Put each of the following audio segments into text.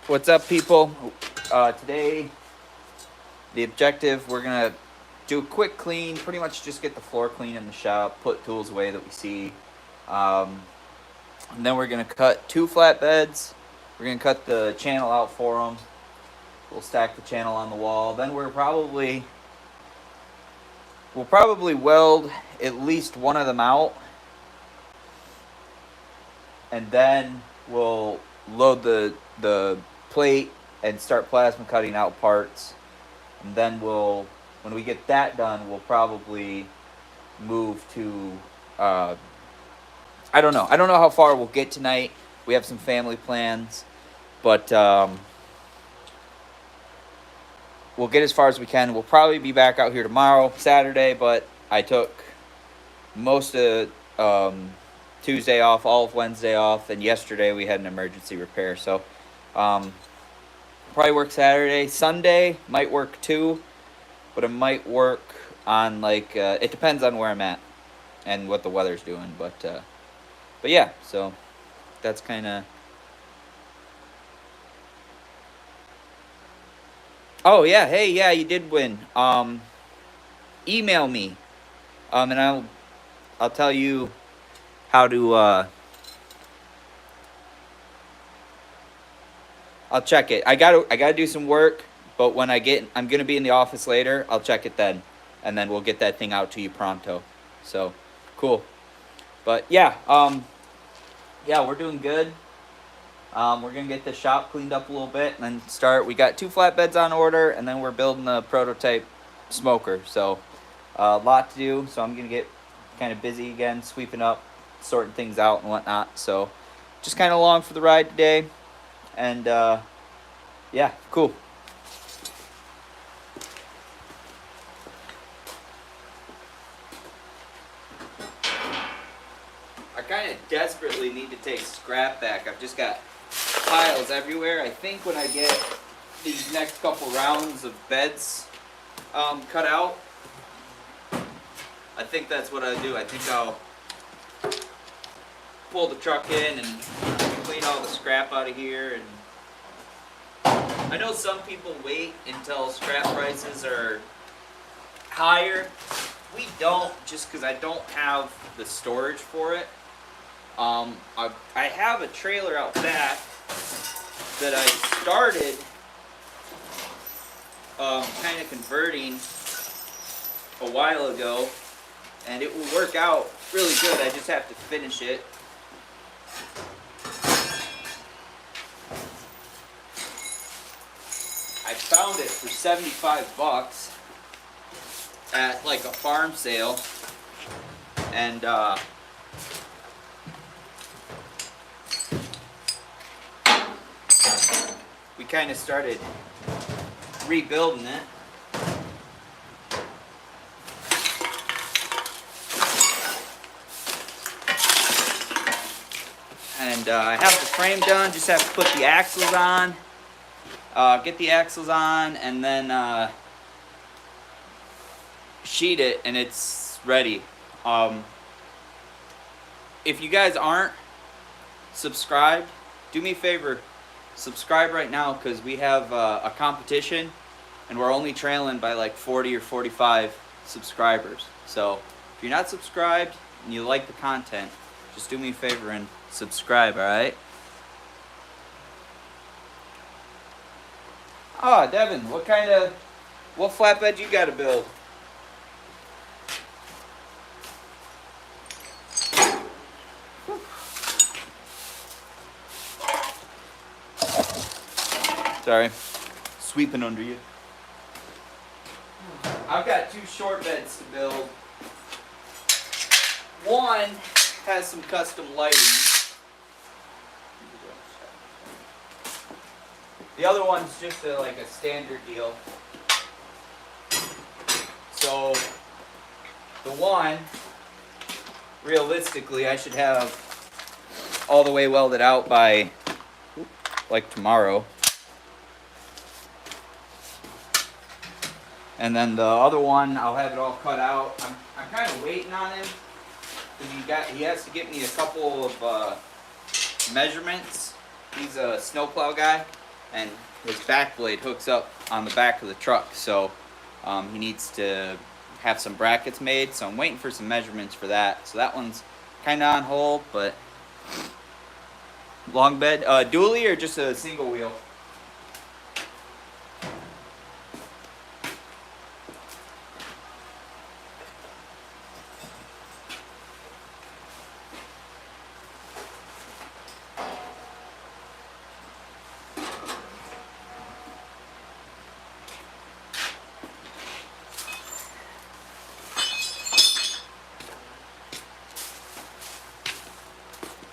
What's up, people? Today, the objective, we're going to do a quick clean, pretty much just get the floor clean in the shop, put tools away that we see. Um, and then we're going to cut 2 flatbeds. We're going to cut the channel out for them. We'll stack the channel on the wall. Then we'll probably weld at least one of them out. And then we'll load the plate and start plasma cutting out parts. And then when we get that done, we'll probably move to, I don't know. I don't know how far we'll get tonight. We have some family plans, but we'll get as far as we can. We'll probably be back out here tomorrow, Saturday, but I took most of Tuesday off, all of Wednesday off, and yesterday we had an emergency repair. So probably work Saturday. Sunday might work too, but it might work on it depends on where I'm at and what the weather's doing. But yeah, so that's kind of. Oh yeah, hey yeah, you did win. Email me, and I'll tell you how to. I'll check it. I gotta do some work, but when I'm gonna be in the office later. I'll check it then, and then we'll get that thing out to you pronto. So, cool. But yeah, yeah, we're doing good. We're gonna get the shop cleaned up a little bit, and then start. We got 2 flatbeds on order, and then we're building the prototype smoker. So, a lot to do. So I'm gonna get kind of busy again, sweeping up, sorting things out and whatnot. So, just kind of along for the ride today. And yeah, cool. I kind of desperately need to take scrap back. I've just got piles everywhere. I think when I get these next couple rounds of beds cut out, I think that's what I'll do. I think I'll pull the truck in and clean all the scrap out of here. And I know some people wait until scrap prices are higher. We don't, just because I don't have the storage for it. I have a trailer out back that I started kind of converting a while ago, and it will work out really good. I just have to finish it. I found it for $75 at like a farm sale, and we kind of started rebuilding it. And I have the frame done, just have to put the axles on. Get the axles on, and then sheet it, and it's ready. If you guys aren't subscribed, do me a favor, subscribe right now, because we have a competition, and we're only trailing by like 40 or 45 subscribers. So if you're not subscribed and you like the content, just do me a favor and subscribe, alright? Ah, Devin, what flatbed you gotta build? Sorry, sweeping under you. I've got 2 short beds to build. One has some custom lighting. The other one's just like a standard deal. So the one, realistically, I should have all the way welded out by like tomorrow. And then the other one, I'll have it all cut out. I'm kind of waiting on him, because he has to get me a couple of measurements. He's a snowplow guy, and his back blade hooks up on the back of the truck, so he needs to have some brackets made. So I'm waiting for some measurements for that. So that one's kind of on hold, but long bed, dually or just a single wheel?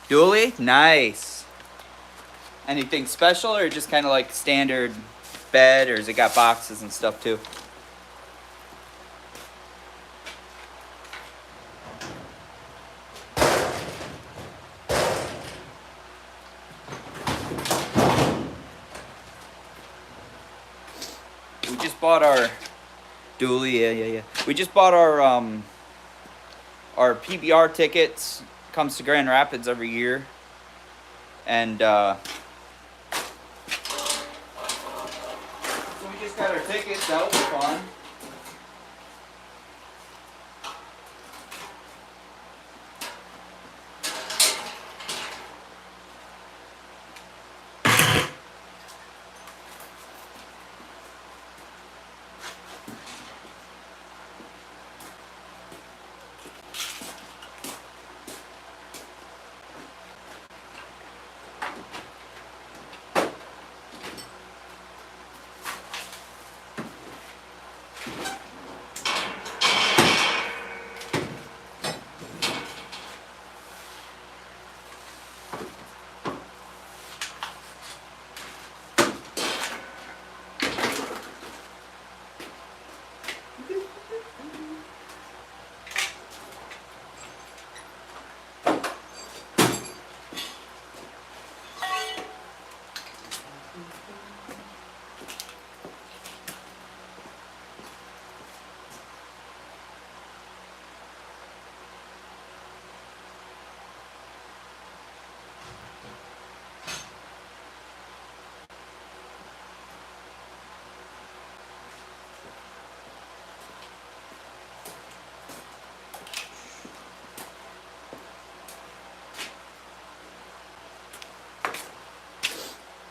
Dually? Nice. Anything special or just kind of like standard bed, or has it got boxes and stuff too? We just bought our dually, yeah. We just bought our PBR tickets. Comes to Grand Rapids every year, and so we just got our tickets. That was fun.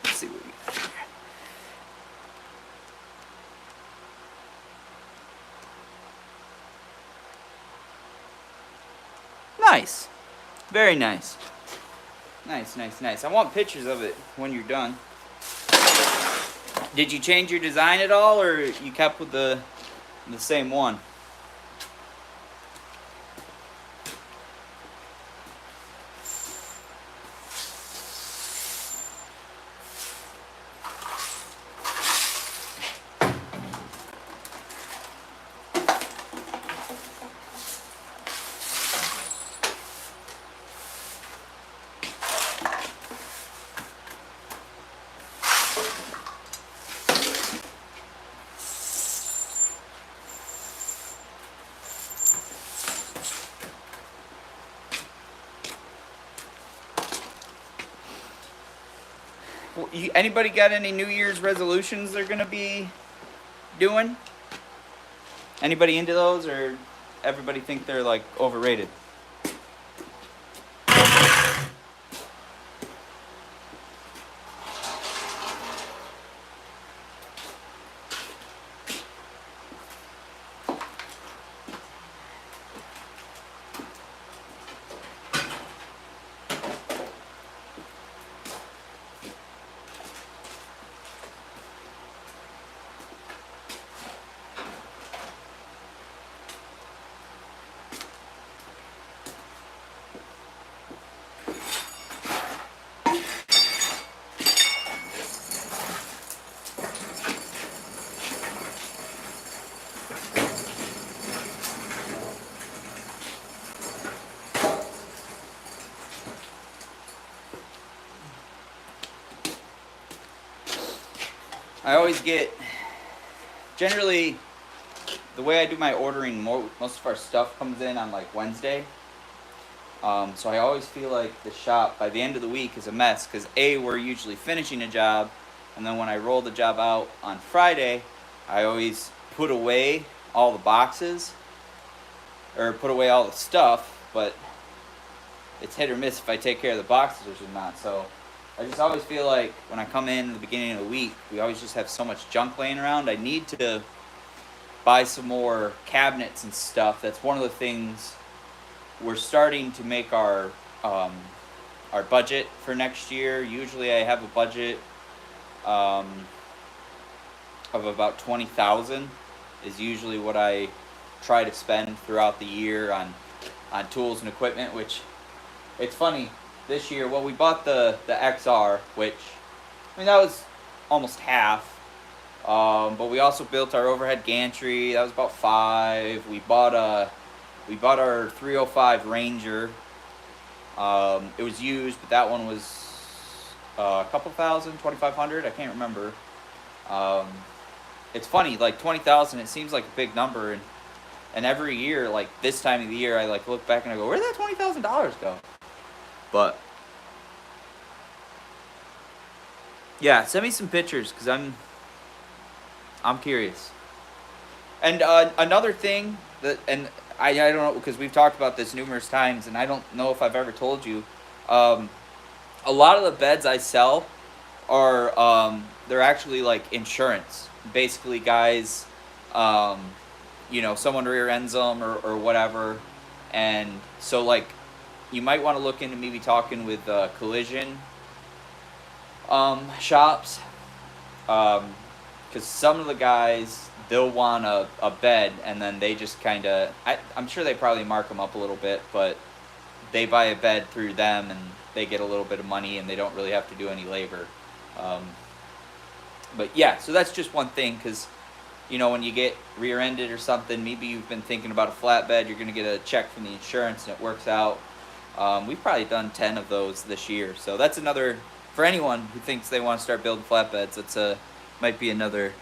Let's see what we got here. Nice. Very nice. Nice. I want pictures of it when you're done. Did you change your design at all, or you kept with the same one? Anybody got any New Year's resolutions they're gonna be doing? Anybody into those, or everybody think they're like overrated? I always get, generally, the way I do my ordering, most of our stuff comes in on like Wednesday. So I always feel like the shop by the end of the week is a mess, because A, we're usually finishing a job, And then when I roll the job out on Friday, I always put away all the boxes, or put away all the stuff, but it's hit or miss if I take care of the boxes or not. So I just always feel like when I come in the beginning of the week, we always just have so much junk laying around. I need to buy some more cabinets and stuff. That's one of the things we're starting to make our budget for next year. Usually I have a budget of about 20,000 is usually what I try to spend throughout the year on tools and equipment, which it's funny this year. Well, we bought the XR, which I mean that was almost half. But we also built our overhead gantry. That was about 5. We bought our 305 Ranger. It was used, but that one was a couple thousand, 2,500. I can't remember. It's funny, like 20,000. It seems like a big number, and every year, like this time of the year, I like look back and I go, where did that $20,000 go? But yeah, send me some pictures because I'm curious. And another thing that, and I don't know, because we've talked about this numerous times, and I don't know if I've ever told you. A lot of the beds I sell are they're actually like insurance. Basically, guys, someone rear ends them or whatever, and so like you might want to look into maybe talking with collision shops, because some of the guys, they'll want a bed, and then they just kind of, I'm sure they probably mark them up a little bit, but they buy a bed through them and they get a little bit of money and they don't really have to do any labor. But yeah, so that's just one thing, because when you get rear-ended or something, maybe you've been thinking about a flatbed, you're going to get a check from the insurance and it works out. We've probably done 10 of those this year, so that's another, for anyone who thinks they want to start building flatbeds, it's might be another.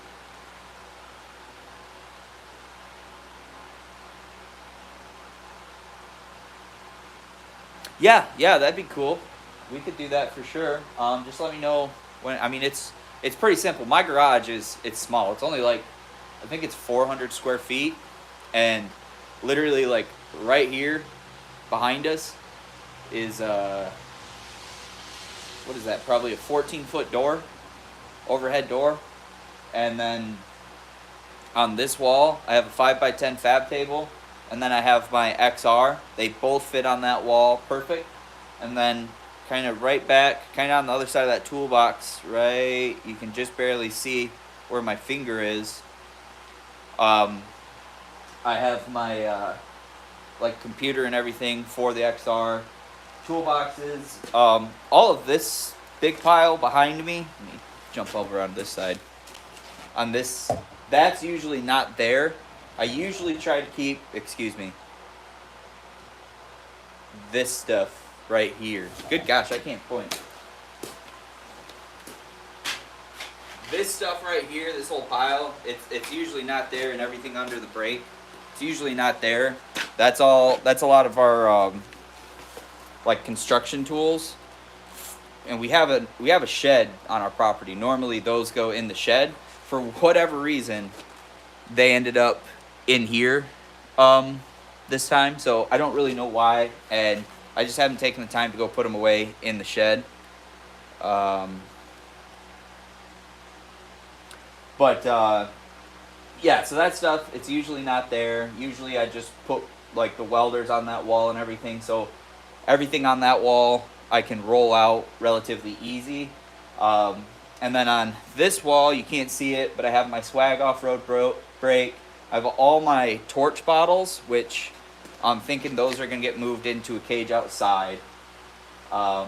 Yeah, that'd be cool. We could do that for sure. Just let me know when. I mean, it's pretty simple. My garage it's small. It's only like, I think it's 400 square feet, and literally like right here behind us is what is that? Probably a 14-foot door, overhead door, and then on this wall I have a 5x10 fab table. And then I have my XR. They both fit on that wall perfect. And then kind of right back, kind of on the other side of that toolbox, right, you can just barely see where my finger is. I have my like computer and everything for the XR, toolboxes. All of this big pile behind me. Let me jump over on this side. On this, that's usually not there. I usually try to keep, this stuff right here. Good gosh, I can't point. This stuff right here, this whole pile, it's usually not there, and everything under the brake, it's usually not there. That's a lot of our like construction tools. And we have a shed on our property. Normally those go in the shed. For whatever reason, they ended up in here this time, so I don't really know why, and I just haven't taken the time to go put them away in the shed. Yeah, so that stuff, it's usually not there. Usually I just put like the welders on that wall and everything, so everything on that wall I can roll out relatively easy. And then on this wall, you can't see it, but I have my swag off-road brake. I have all my torch bottles, which I'm thinking those are going to get moved into a cage outside. I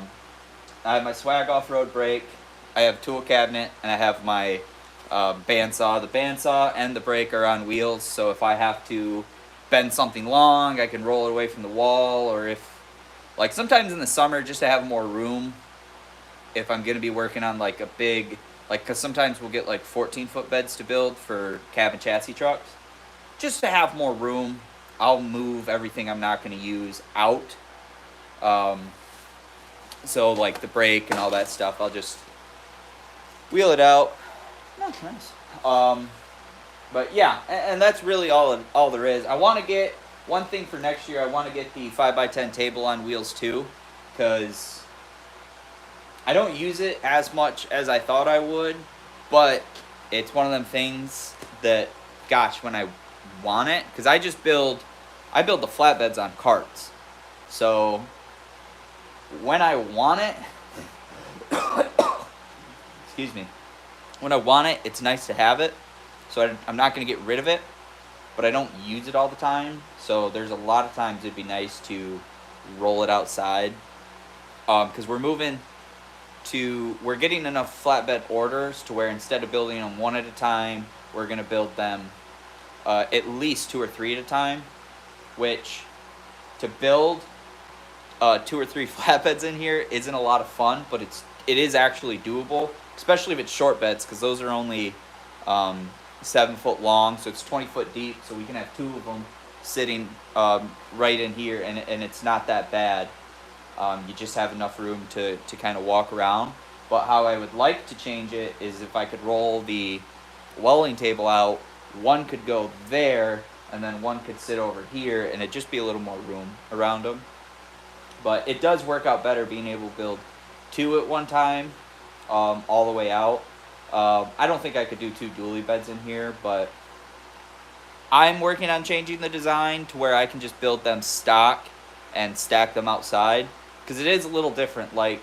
have my swag off-road brake. I have tool cabinet, and I have my bandsaw. The bandsaw and the brake are on wheels, so if I have to bend something long, I can roll it away from the wall, or if, like sometimes in the summer, just to have more room, if I'm going to be working on like a big, like, because sometimes we'll get like 14-foot beds to build for cab and chassis trucks. Just to have more room, I'll move everything I'm not going to use out. So like the brake and all that stuff, I'll just wheel it out. Oh, nice. But yeah, and that's really all there is. I want to get one thing for next year. I want to get the 5x10 table on wheels too, because I don't use it as much as I thought I would, but it's one of them things that, gosh, when I want it, because I build the flatbeds on carts. So when I want it, excuse me, when I want it, it's nice to have it. So I'm not going to get rid of it, but I don't use it all the time. So there's a lot of times it'd be nice to roll it outside, because we're getting enough flatbed orders to where instead of building them one at a time, we're going to build them at least 2 or 3 at a time, which to build 2 or 3 flatbeds in here isn't a lot of fun, but it is actually doable, especially if it's short beds, because those are only 7 foot long, so it's 20 foot deep, so we can have 2 of them sitting right in here, and it's not that bad. You just have enough room to kind of walk around. But how I would like to change it is if I could roll the welding table out, one could go there, and then one could sit over here, and it'd just be a little more room around them. But it does work out better being able to build 2 at one time, all the way out. I don't think I could do 2 dually beds in here, but I'm working on changing the design to where I can just build them stock and stack them outside, because it is a little different. Like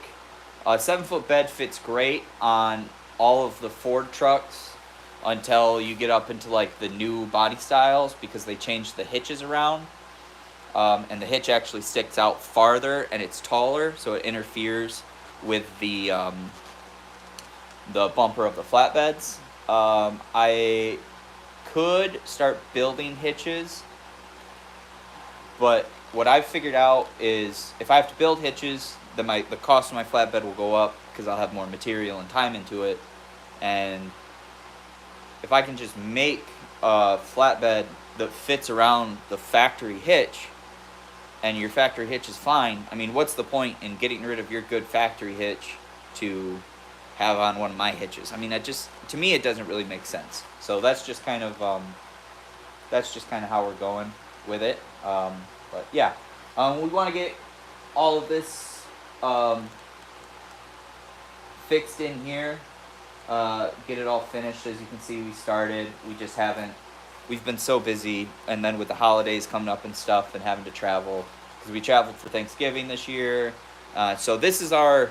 a 7 foot bed fits great on all of the Ford trucks until you get up into like the new body styles, because they changed the hitches around, and the hitch actually sticks out farther and it's taller, so it interferes with the bumper of the flatbeds. I could start building hitches, but what I've figured out is if I have to build hitches, then the cost of my flatbed will go up, because I'll have more material and time into it. And if I can just make a flatbed that fits around the factory hitch, and your factory hitch is fine, I mean, what's the point in getting rid of your good factory hitch to have on one of my hitches? I mean, to me, it doesn't really make sense. So that's just kind of how we're going with it. But yeah, we want to get all of this fixed in here, get it all finished. As you can see, we started. We just haven't. We've been so busy, and then with the holidays coming up and stuff, and having to travel, because we traveled for Thanksgiving this year. So this is how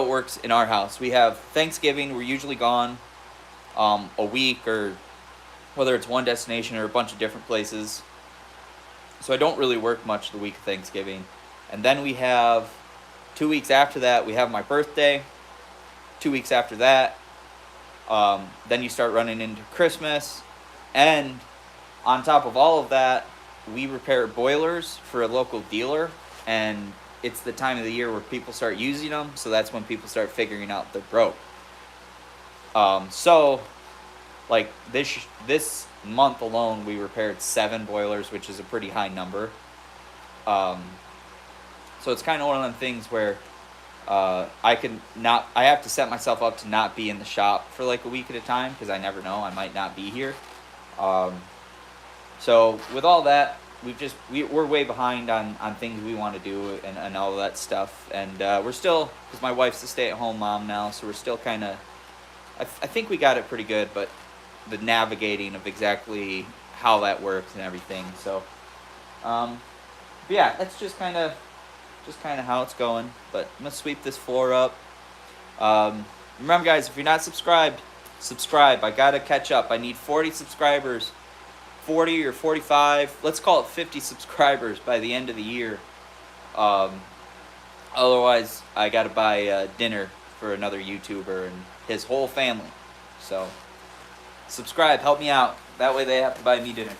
it works in our house. We have Thanksgiving. We're usually gone a week, or whether it's one destination or a bunch of different places. So I don't really work much the week of Thanksgiving. And then we have 2 weeks after that, we have my birthday. 2 weeks after that, then you start running into Christmas. And on top of all of that, we repair boilers for a local dealer. And it's the time of the year where people start using them. So that's when people start figuring out they're broke. So like this month alone, we repaired 7 boilers, which is a pretty high number. So it's kind of one of them things where I have to set myself up to not be in the shop for like a week at a time, because I never know, I might not be here. So with all that, we're way behind on things we want to do and all of that stuff. And we're still, because my wife's a stay-at-home mom now, so we're still kind of, I think we got it pretty good, but the navigating of exactly how that works and everything. So, but yeah, that's just kind of how it's going. But I'm gonna sweep this floor up. Remember, guys, if you're not subscribed, subscribe. I gotta catch up. I need 40 subscribers, 40 or 45. Let's call it 50 subscribers by the end of the year. Otherwise, I gotta buy dinner for another YouTuber and his whole family. So, subscribe, help me out. That way they have to buy me dinner.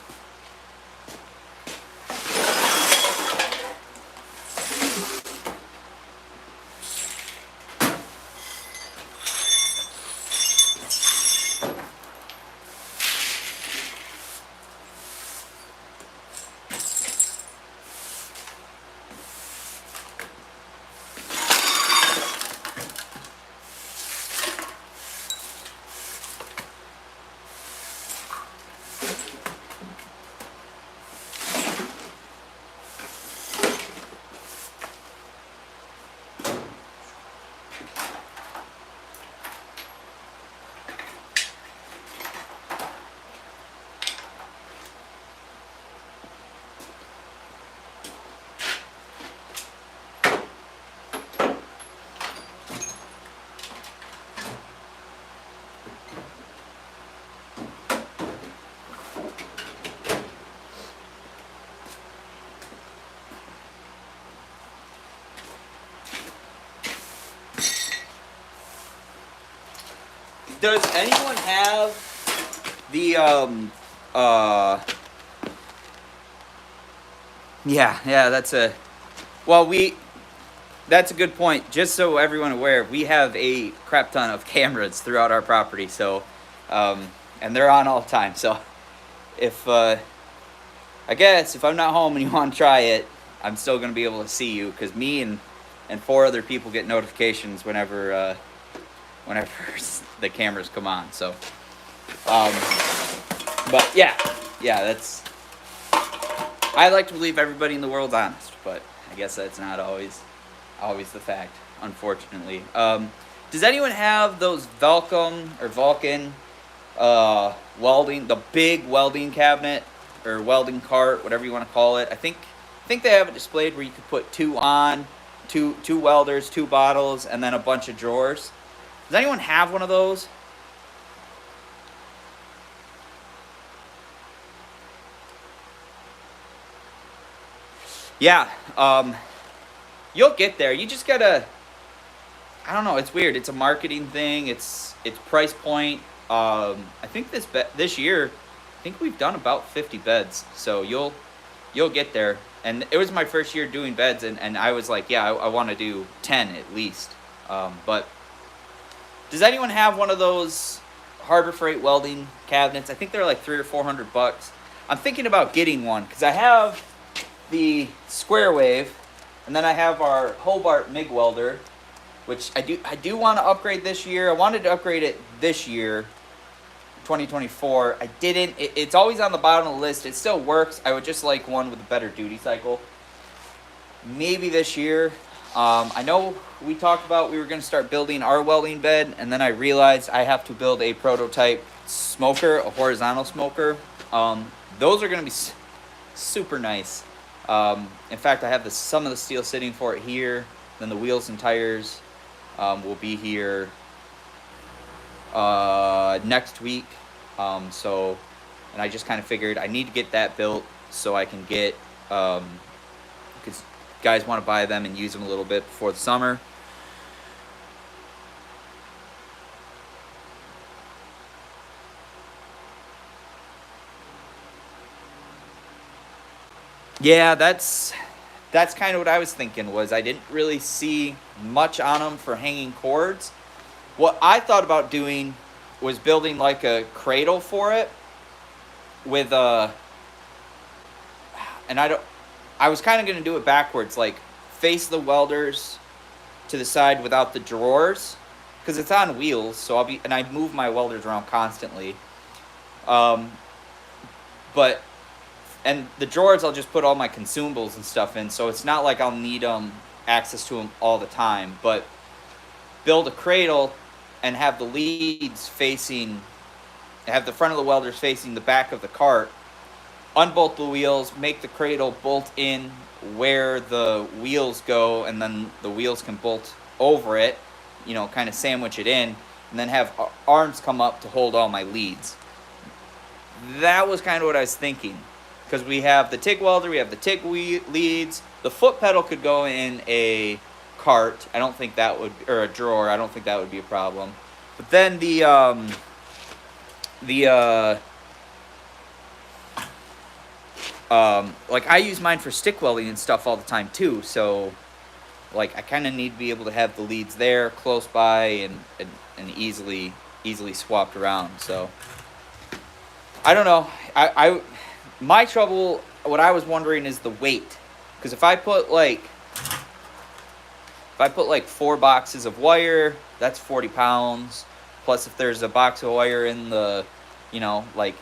Does anyone have the that's a that's a good point. Just so everyone aware, we have a crap ton of cameras throughout our property, so and they're on all the time. So if I guess if I'm not home and you want to try it, I'm still gonna be able to see you, because me and 4 other people get notifications whenever whenever the cameras come on. So but yeah, that's, I like to believe everybody in the world's honest, but I guess that's not always the fact, unfortunately. Does anyone have those Vulcan welding, the big welding cabinet or welding cart, whatever you want to call it? I think they have it displayed where you could put 2 welders, 2 bottles, and then a bunch of drawers. Does anyone have one of those? Yeah, you'll get there. You just gotta, I don't know, it's weird. It's a marketing thing. It's price point. I think this year, I think we've done about 50 beds. So you'll get there. And it was my first year doing beds, and I was like, yeah, I want to do 10 at least. But does anyone have one of those Harbor Freight welding cabinets? I think they're like $300 or $400. I'm thinking about getting one, because I have the Square Wave, and then I have our Hobart MIG welder, which I do want to upgrade this year. I wanted to upgrade it this year, 2024. I didn't. It's always on the bottom of the list. It still works. I would just like one with a better duty cycle. Maybe this year. I know we talked about we were going to start building our welding bed, and then I realized I have to build a prototype smoker, a horizontal smoker. Those are going to be super nice. In fact, I have some of the steel sitting for it here. Then the wheels and tires will be here next week. And I just kind of figured I need to get that built so I can get, because guys want to buy them and use them a little bit before the summer. Yeah, that's kind of what I was thinking. Was I didn't really see much on them for hanging cords. What I thought about doing was building like a cradle for it with a, and I was kind of going to do it backwards, like face the welders to the side without the drawers, because it's on wheels. So I move my welders around constantly. And the drawers, I'll just put all my consumables and stuff in, so it's not like I'll need access to them all the time. But build a cradle and have the leads have the front of the welders facing the back of the cart. Unbolt the wheels, make the cradle bolt in where the wheels go, and then the wheels can bolt over it, kind of sandwich it in, and then have arms come up to hold all my leads. That was kind of what I was thinking. Because we have the TIG welder, we have the TIG leads. The foot pedal could go in a cart. I don't think that would, or a drawer. I don't think that would be a problem. But then like I use mine for stick welding and stuff all the time too. So like I kind of need to be able to have the leads there close by and easily swapped around. So I don't know. My trouble, what I was wondering is the weight. Because if I put like 4 boxes of wire, that's 40 pounds. Plus if there's a box of wire in the, like,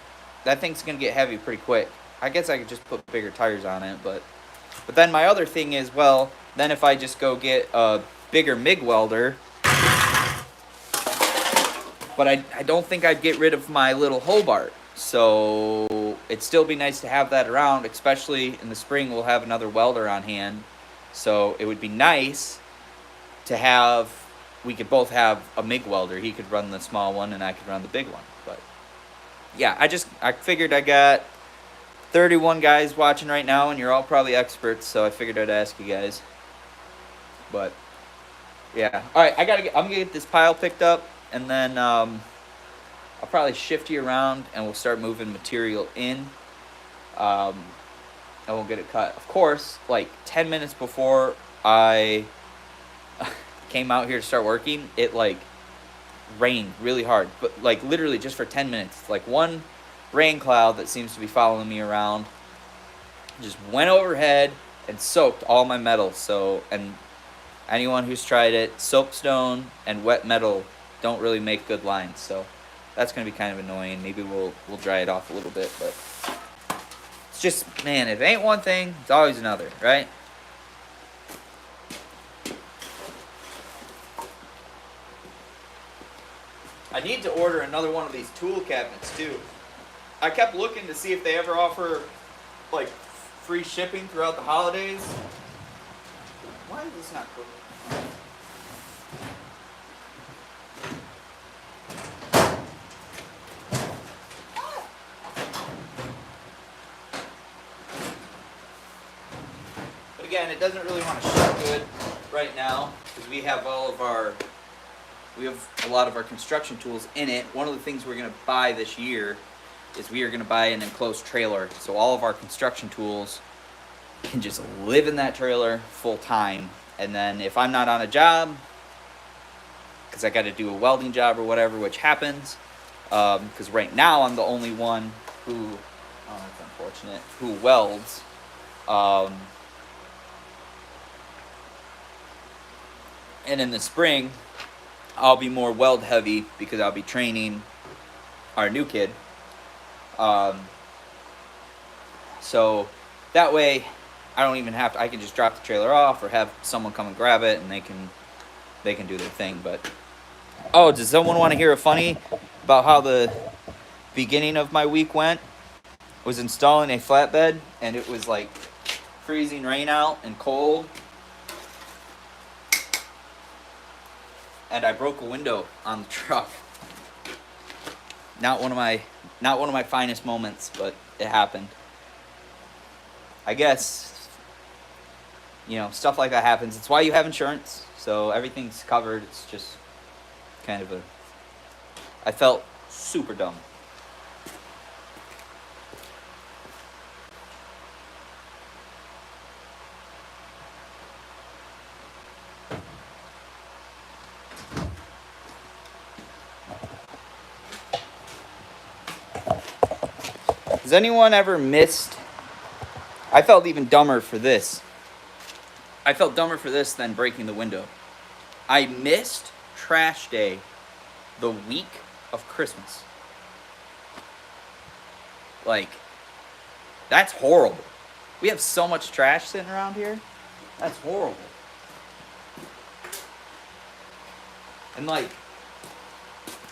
that thing's going to get heavy pretty quick. I guess I could just put bigger tires on it. But then my other thing is, well, then if I just go get a bigger MIG welder, but I don't think I'd get rid of my little Hobart. So it'd still be nice to have that around, especially in the spring. We'll have another welder on hand. So it would be nice to have, we could both have a MIG welder. He could run the small one and I could run the big one. But yeah, I figured I got 31 guys watching right now, and you're all probably experts, so I figured I'd ask you guys. But yeah, all right, I'm gonna get this pile picked up, and then I'll probably shift you around and we'll start moving material in. And we'll get it cut. Of course, like 10 minutes before I came out here to start working, it like rained really hard, but like literally just for 10 minutes. Like one rain cloud that seems to be following me around just went overhead and soaked all my metal. So, and anyone who's tried it, soapstone and wet metal don't really make good lines. So that's going to be kind of annoying. Maybe we'll dry it off a little bit, but it's just, man, if it ain't one thing, it's always another, right? I need to order another one of these tool cabinets too. I kept looking to see if they ever offer like free shipping throughout the holidays. Why is this not cooking? But again, it doesn't really want to shut good right now because we have a lot of our construction tools in it. One of the things we're going to buy this year is we are going to buy an enclosed trailer. So all of our construction tools can just live in that trailer full time. And then if I'm not on a job, because I got to do a welding job or whatever, which happens, because right now I'm the only one who, oh, that's unfortunate, who welds. And in the spring, I'll be more weld heavy because I'll be training our new kid. So that way I don't even have to, I can just drop the trailer off or have someone come and grab it and they can do their thing. But, oh, does someone want to hear a funny about how the beginning of my week went? I was installing a flatbed and it was like freezing rain out and cold. And I broke a window on the truck. Not one of my finest moments, but it happened. I guess, stuff like that happens. It's why you have insurance, so everything's covered. It's just kind of I felt super dumb. Has anyone ever missed? I felt even dumber for this. I felt dumber for this than breaking the window. I missed trash day the week of Christmas. Like, that's horrible. We have so much trash sitting around here. That's horrible. And like,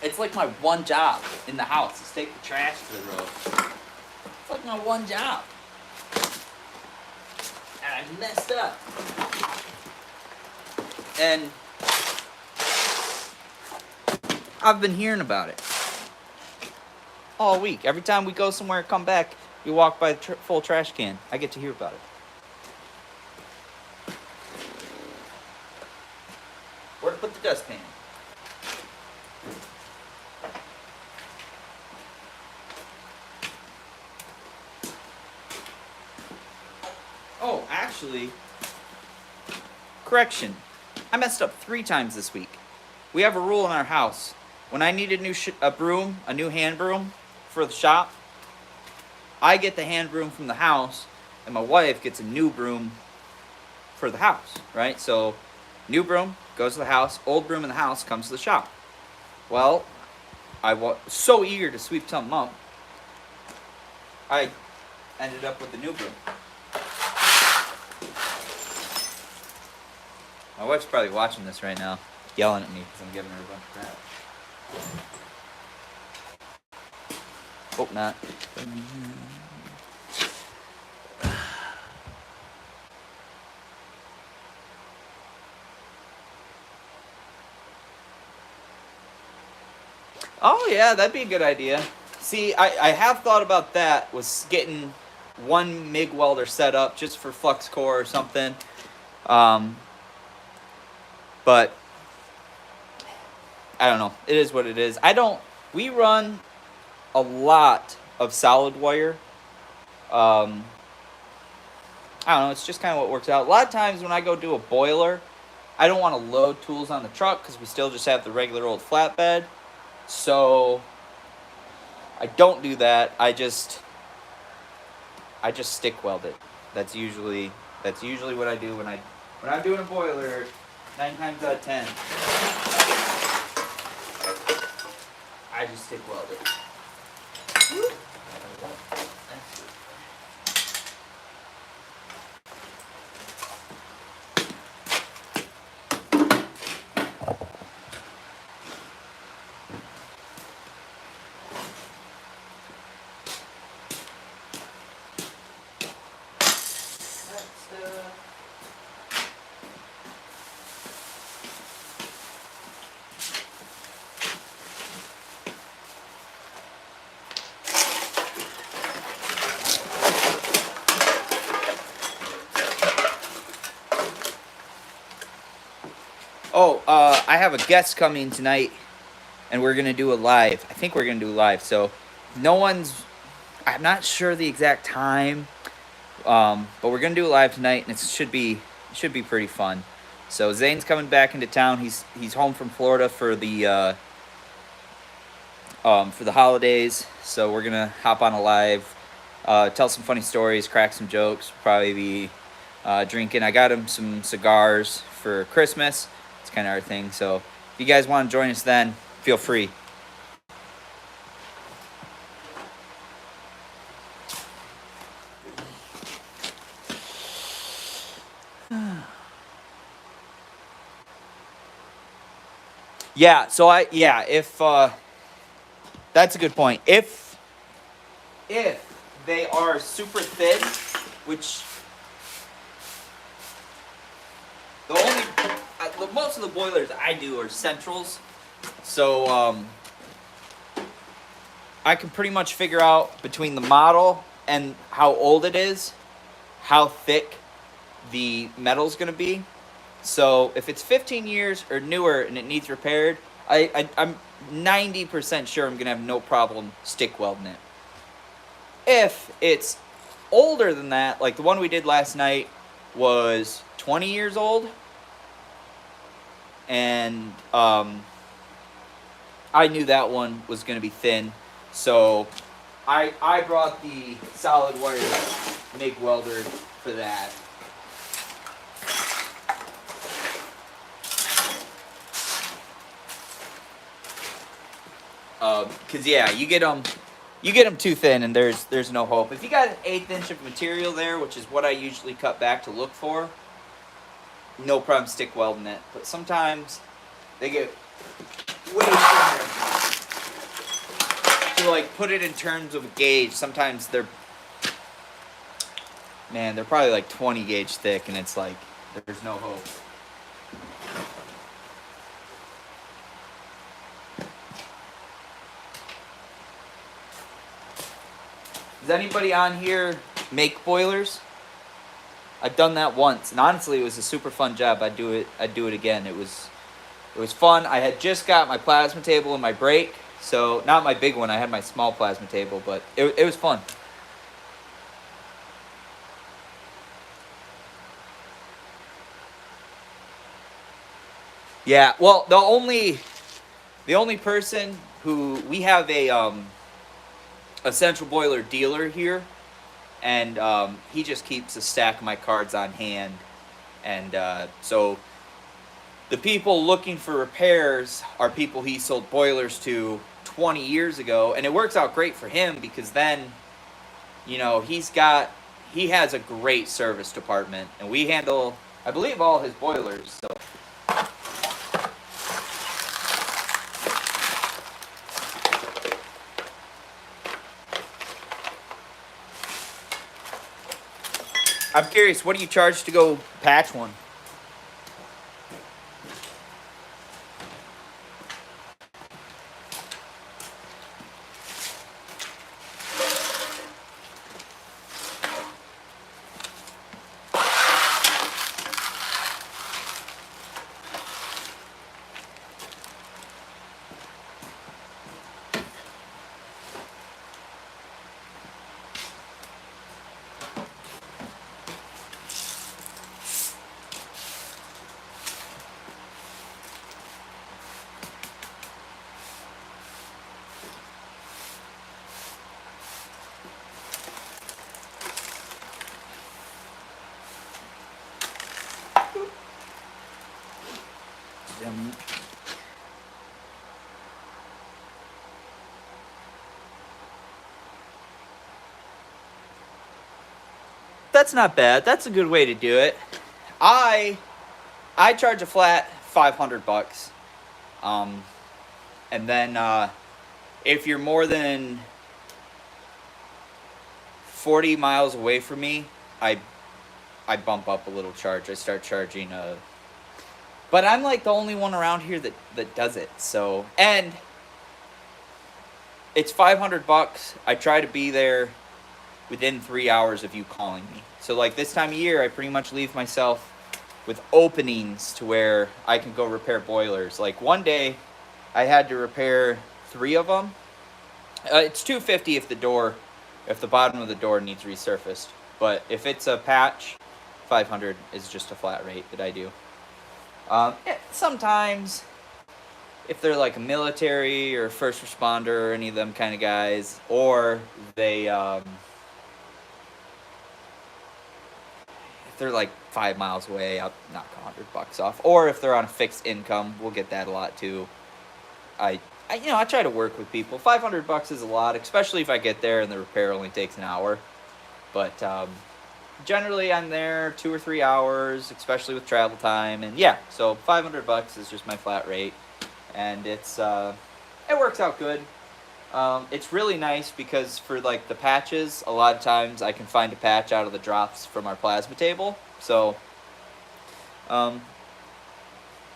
it's like my one job in the house is take the trash to the road. It's like my one job. And I messed up. And I've been hearing about it all week. Every time we go somewhere and come back, we walk by the full trash can. I get to hear about it. Where to put the dustpan? Oh, actually, correction. I messed up 3 times this week. We have a rule in our house. When I need a new hand broom for the shop, I get the hand broom from the house, and my wife gets a new broom for the house, right? So, new broom goes to the house, old broom in the house comes to the shop. Well, I was so eager to sweep something up, I ended up with the new broom. My wife's probably watching this right now, yelling at me because I'm giving her a bunch of crap. Hope not. Oh yeah, that'd be a good idea. See, I have thought about that, was getting one MIG welder set up just for flux core or something. But I don't know. It is what it is. I don't We run a lot of solid wire. Um, I don't know. It's just kind of what works out. A lot of times when I go do a boiler, I don't want to load tools on the truck because we still just have the regular old flatbed. So I don't do that. I just stick weld it. That's usually what I do when I'm doing a boiler. 9 times out of 10, I just stick weld it. Oh, I have a guest coming tonight, and we're gonna do a live. I think we're gonna do a live. So, no one's. I'm not sure the exact time, but we're gonna do a live tonight, and it should be pretty fun. So Zane's coming back into town. He's home from Florida for the holidays. So we're gonna hop on a live, tell some funny stories, crack some jokes. Probably be drinking. I got him some cigars for Christmas. It's kind of our thing. So if you guys want to join us, then feel free. Yeah. So if that's a good point. If they are super thin, which most of the boilers I do are centrals, so I can pretty much figure out between the model and how old it is, how thick the metal's gonna be. So if it's 15 years or newer and it needs repaired, I'm 90% sure I'm gonna have no problem stick welding it. If it's older than that, like the one we did last night was 20 years old, and I knew that one was going to be thin, so I brought the solid wire MIG welder for that. Cause yeah, you get them too thin, and there's no hope. If you got an 1/8 inch of material there, which is what I usually cut back to look for, no problem stick welding it. But sometimes they get way thinner. To like put it in terms of a gauge, sometimes they're probably like 20 gauge thick, and it's like there's no hope. Does anybody on here make boilers? I've done that once, and honestly, it was a super fun job. I'd do it again. It was fun. I had just got my plasma table and my brake, so not my big one. I had my small plasma table, but it was fun. Yeah. Well, the only person who we have a central boiler dealer here, and he just keeps a stack of my cards on hand, and so the people looking for repairs are people he sold boilers to 20 years ago, and it works out great for him because then, he has a great service department, and we handle, I believe, all his boilers. So I'm curious, what do you charge to go patch one? that's not bad. That's a good way to do it. I charge a flat $500. And then if you're more than 40 miles away from me, I bump up a little charge. I start charging but I'm like the only one around here that does it. So, and it's $500. I try to be there within 3 hours of you calling me. So like this time of year, I pretty much leave myself with openings to where I can go repair boilers. Like one day, I had to repair 3 of them. It's $250 if the bottom of the door needs resurfaced. But if it's a patch, $500 is just a flat rate that I do. Sometimes, if they're like a military or first responder or any of them kind of guys, or they if they're like 5 miles away, I'll knock $100 off. Or if they're on a fixed income, we'll get that a lot too. I try to work with people. $500 is a lot, especially if I get there and the repair only takes an hour. But generally, I'm there 2 or 3 hours, especially with travel time. And yeah, so $500 is just my flat rate, and it works out good. It's really nice because for like the patches, a lot of times I can find a patch out of the drops from our plasma table. So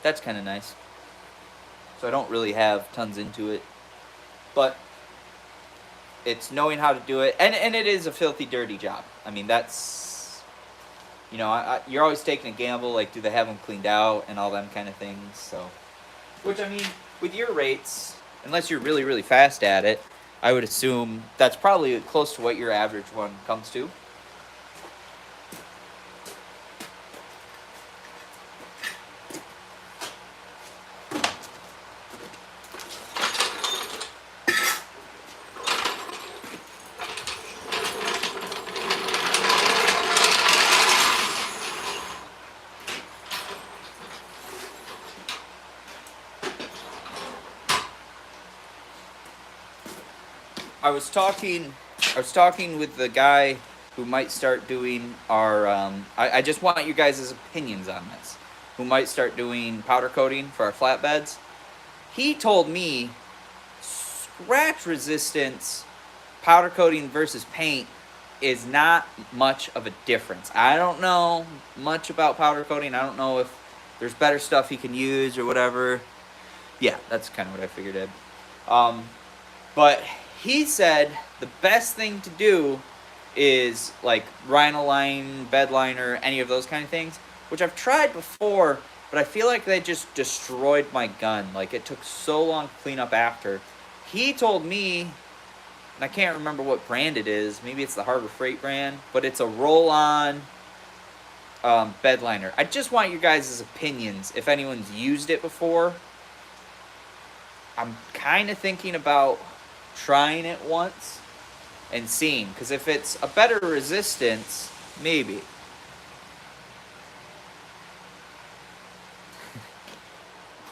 that's kind of nice. So I don't really have tons into it, but it's knowing how to do it, and it is a filthy, dirty job. I mean, that's, you're always taking a gamble, like, do they have them cleaned out and all them kind of things. So, which, I mean, with your rates, unless you're really, really fast at it, I would assume that's probably close to what your average one comes to. I was talking with the guy who might start doing our, I just want you guys' opinions on this, who might start doing powder coating for our flatbeds. He told me scratch resistance, powder coating versus paint is not much of a difference. I don't know much about powder coating. I don't know if there's better stuff he can use or whatever. Yeah, that's kind of what I figured, Ed. But he said the best thing to do is like Rhinoline, bed liner, any of those kind of things, which I've tried before, but I feel like they just destroyed my gun. Like, it took so long to clean up after. He told me, and I can't remember what brand it is, maybe it's the Harbor Freight brand, but it's a roll-on bed liner. I just want your guys' opinions if anyone's used it before. I'm kind of thinking about trying it once and seeing, because if it's a better resistance, maybe.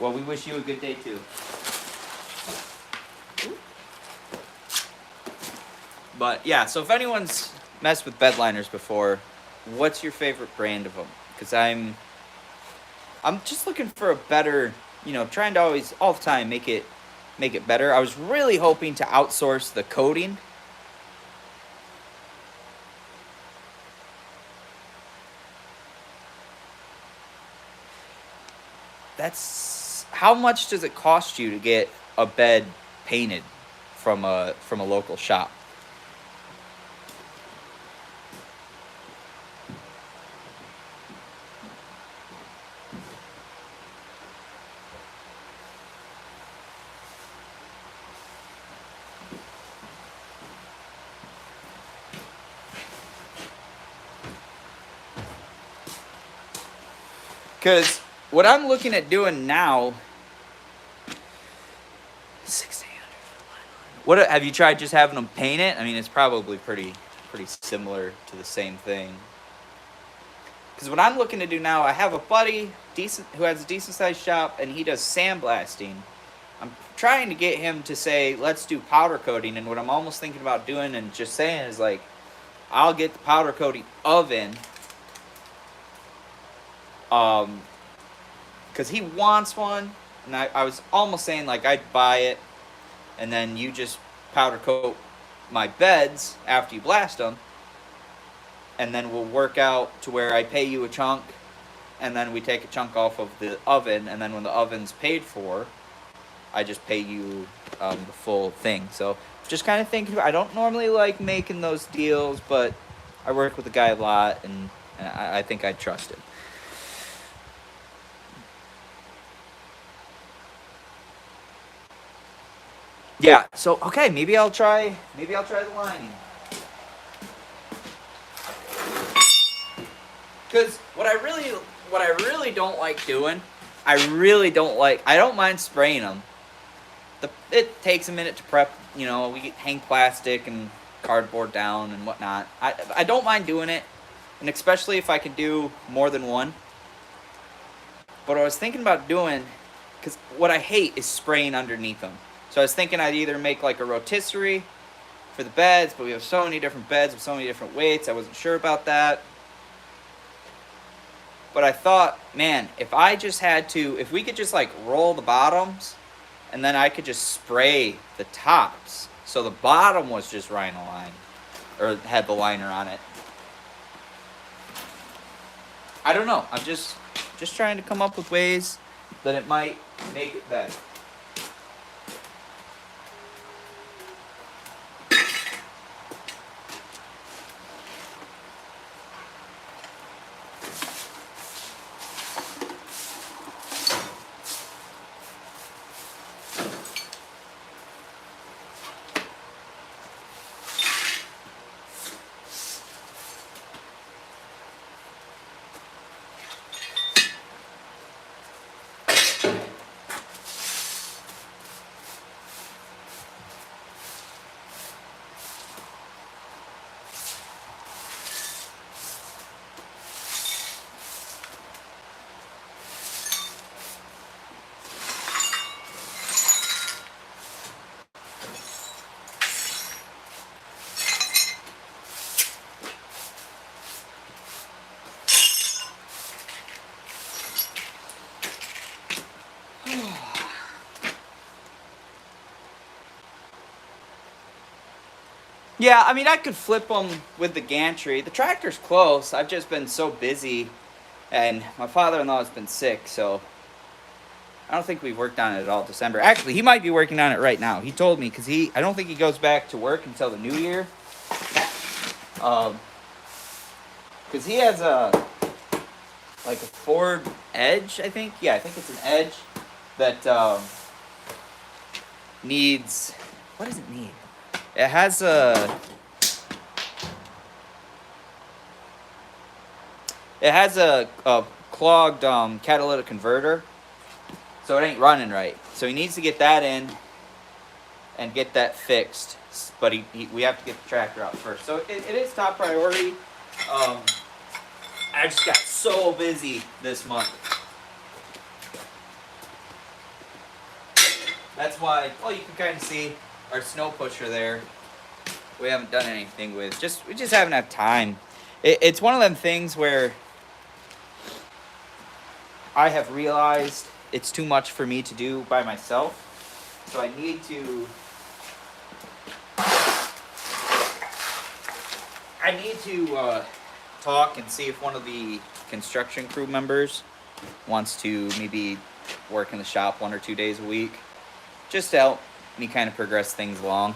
Well, we wish you a good day too. But yeah, so if anyone's messed with bed liners before, what's your favorite brand of them? Because I'm just looking for a better, trying to always, all the time, make it better. I was really hoping to outsource the coating. That's, how much does it cost you to get a bed painted from a local shop? Because what I'm looking at doing now, $1,600. What have you tried just having them paint it? I mean, it's probably pretty similar to the same thing. Because what I'm looking to do now, I have a buddy who has a decent sized shop, and he does sandblasting. I'm trying to get him to say, let's do powder coating. And what I'm almost thinking about doing and just saying is like, I'll get the powder coating oven. Because he wants one, and I was almost saying like I'd buy it, and then you just powder coat my beds after you blast them, and then we'll work out to where I pay you a chunk, and then we take a chunk off of the oven, and then when the oven's paid for, I just pay you the full thing. So just kind of thinking, I don't normally like making those deals, but I work with the guy a lot, and I think I trust him. Yeah. So okay, maybe I'll try the lining. Because what I really don't like doing, I don't mind spraying them. It takes a minute to prep. You know, we hang plastic and cardboard down and whatnot. I don't mind doing it, and especially if I can do more than one. But I was thinking about doing, because what I hate is spraying underneath them. So I was thinking I'd either make like a rotisserie for the beds, but we have so many different beds with so many different weights. I wasn't sure about that. But I thought, man, if we could just like roll the bottoms, and then I could just spray the tops, so the bottom was just Rhino-Line, or had the liner on it. I don't know. I'm just trying to come up with ways that it might make it better. Yeah, I mean, I could flip them with the gantry. The tractor's close. I've just been so busy, and my father-in-law has been sick, so I don't think we've worked on it at all December. Actually, he might be working on it right now. He told me, because I don't think he goes back to work until the new year. Because he has like a Ford Edge, I think. Yeah, I think it's an Edge that needs, what does it need? It has a clogged catalytic converter, so it ain't running right. So he needs to get that in and get that fixed. But we have to get the tractor out first. So it is top priority. I just got so busy this month. That's why, well, you can kind of see our snow pusher there. We haven't done anything with. We just haven't had time. It's one of them things where I have realized it's too much for me to do by myself. So I need to talk and see if one of the construction crew members wants to maybe work in the shop 1 or 2 days a week, just to help me kind of progress things along.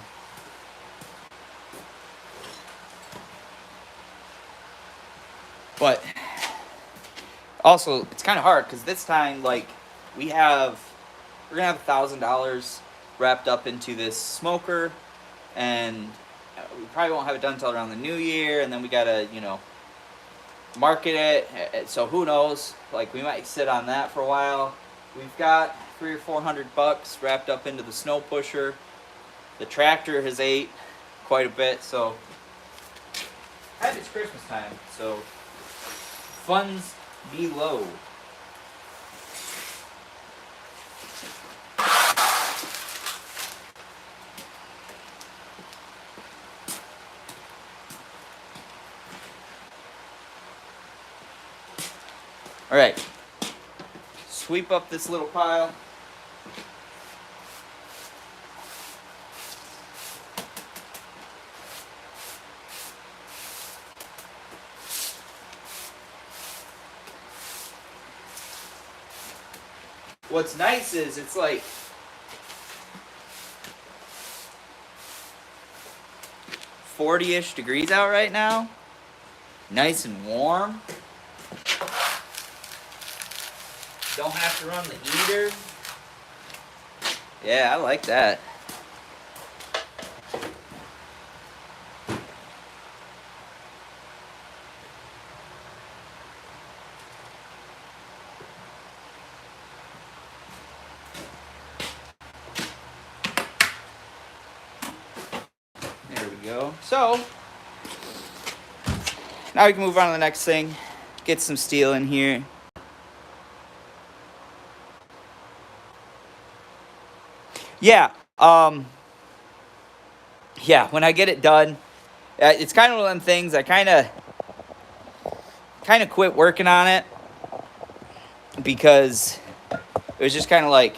But also, it's kind of hard because this time, like, we're gonna have $1,000 wrapped up into this smoker, and we probably won't have it done until around the new year, and then we gotta, market it. So who knows? Like, we might sit on that for a while. We've got $300 or $400 wrapped up into the snow pusher. The tractor has ate quite a bit, so and it's Christmas time, so funds be low. All right. Sweep up this little pile. What's nice is it's like 40-ish degrees out right now. Nice and warm. Don't have to run the heater. Yeah, I like that. There we go. So, now we can move on to the next thing. Get some steel in here. Yeah, yeah, when I get it done, it's kind of one of them things. I kind of quit working on it because it was just kind of like,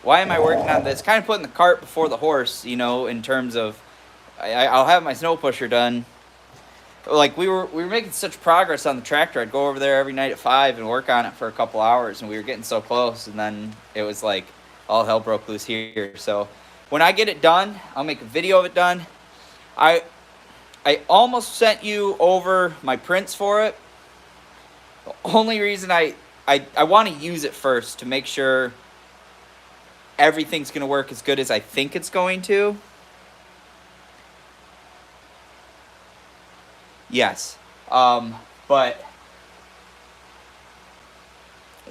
why am I working on this? Kind of putting the cart before the horse, you know, in terms of I'll have my snow pusher done. Like we were making such progress on the tractor. I'd go over there every night at 5 and work on it for a couple hours, and we were getting so close. And then it was like all hell broke loose here. So when I get it done, I'll make a video of it done. I almost sent you over my prints for it. The only reason I want to use it first to make sure everything's going to work as good as I think it's going to. Yes. But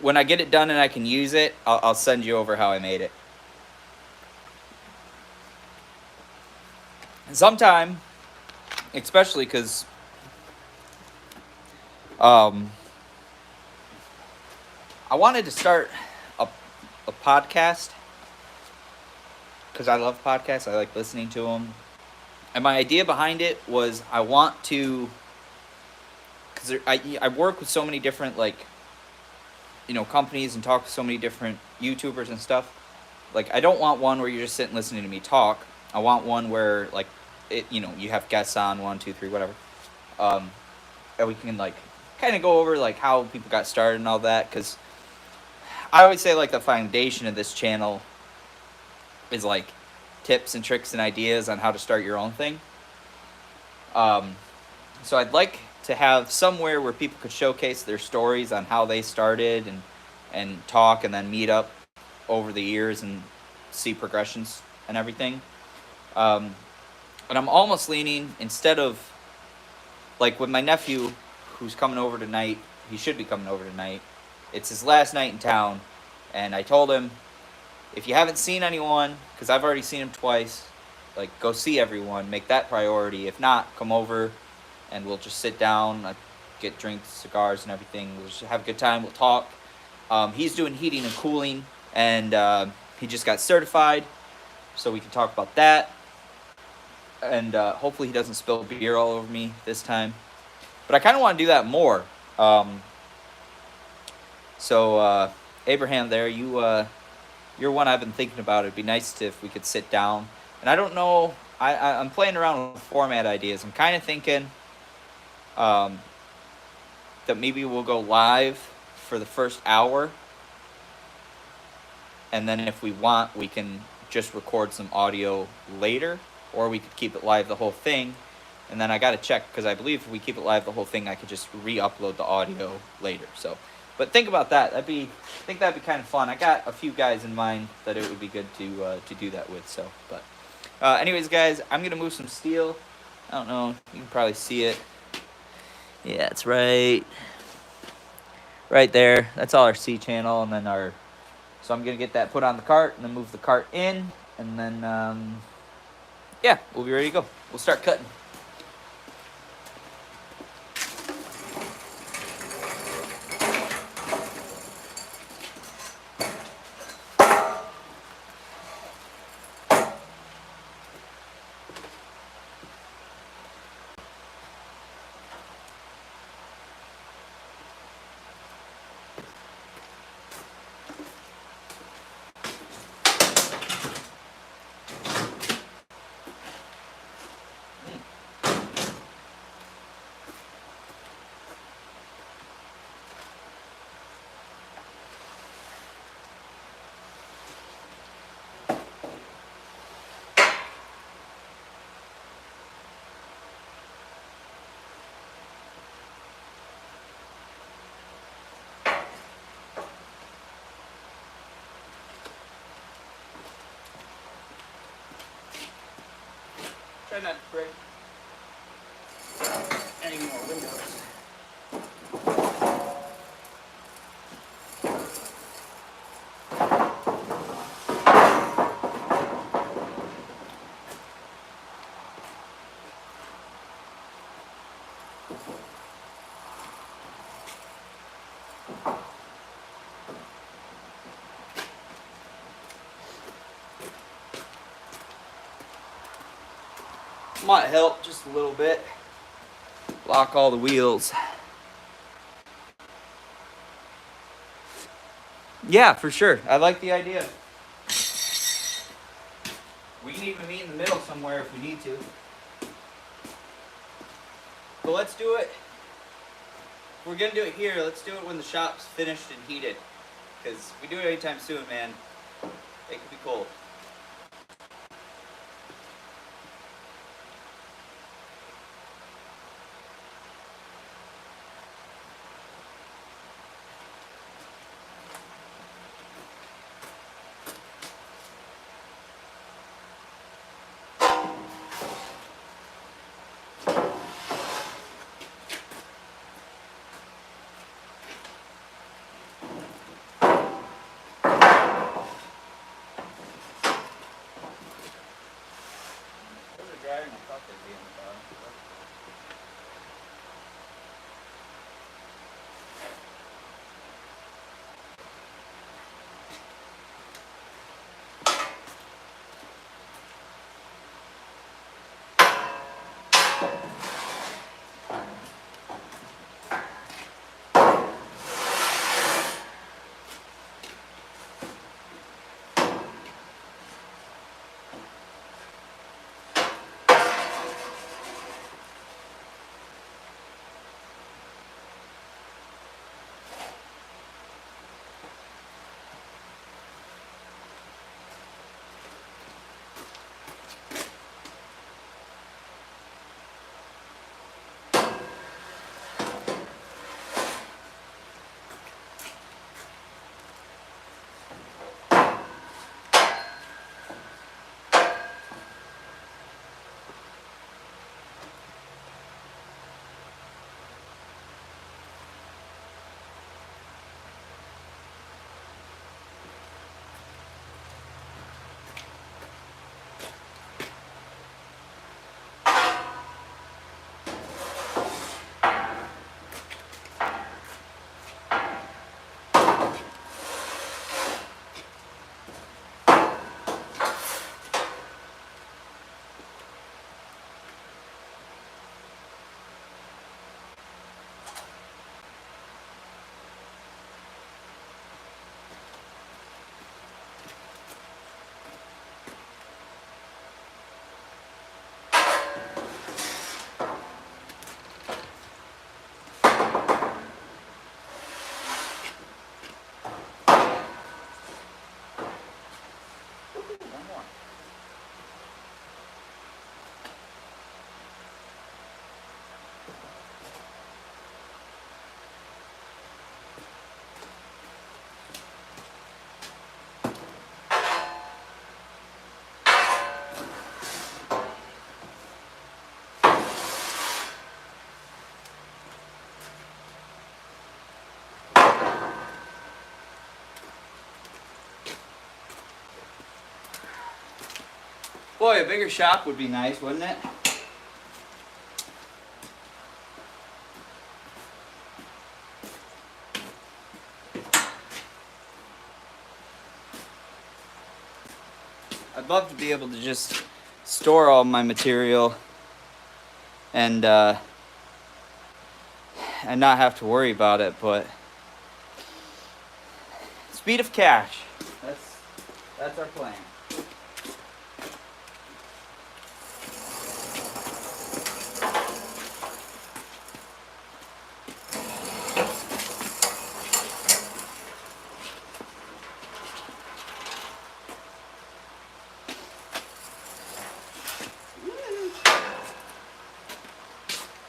when I get it done and I can use it, I'll send you over how I made it. Sometime, especially because I wanted to start a podcast because I love podcasts. I like listening to them. And my idea behind it was I want to, because I work with so many different, like, you know, companies and talk to so many different YouTubers and stuff. Like, I don't want one where you're just sitting listening to me talk. I want one where, like, you know, you have guests on, 1, 2, 3, whatever. And we can, like, kind of go over, like, how people got started and all that. Because I always say, like, the foundation of this channel is, like, tips and tricks and ideas on how to start your own thing. So I'd like to have somewhere where people could showcase their stories on how they started and talk and then meet up over the years and see progressions and everything. And I'm almost leaning, instead of, like with my nephew who's coming over tonight, he should be coming over tonight. It's his last night in town, and I told him, if you haven't seen anyone, because I've already seen him twice, like, go see everyone, make that priority. If not, come over and we'll just sit down, get drinks, cigars and everything. We'll just have a good time, we'll talk. He's doing heating and cooling, and he just got certified, so we can talk about that. And hopefully he doesn't spill beer all over me this time. But I kind of want to do that more. So Abraham there, you're one I've been thinking about. It'd be nice if we could sit down. And I don't know, I'm playing around with format ideas. I'm kind of thinking that maybe we'll go live for the first hour. And then if we want, we can just record some audio later. Or we could keep it live the whole thing. And then I got to check, because I believe if we keep it live the whole thing, I could just re-upload the audio later. So, but think about that. I think that'd be kind of fun. I got a few guys in mind that it would be good to do that with. So, but anyways, guys, I'm gonna move some steel. I don't know. You can probably see it. Yeah, it's right there. That's all our C channel, and then our. So I'm gonna get that put on the cart, and then move the cart in, and then yeah, we'll be ready to go. We'll start cutting. Try not to break any more windows. Might help just a little bit. Lock all the wheels. Yeah, for sure. I like the idea. We can even meet in the middle somewhere if we need to. But let's do it. If we're gonna do it here, let's do it when the shop's finished and heated. Because if we do it anytime soon, man, it could be cold. Driving, I thought they'd be in the car. Boy, a bigger shop would be nice, wouldn't it? I'd love to be able to just store all my material and not have to worry about it, but speed of cash. That's our plan.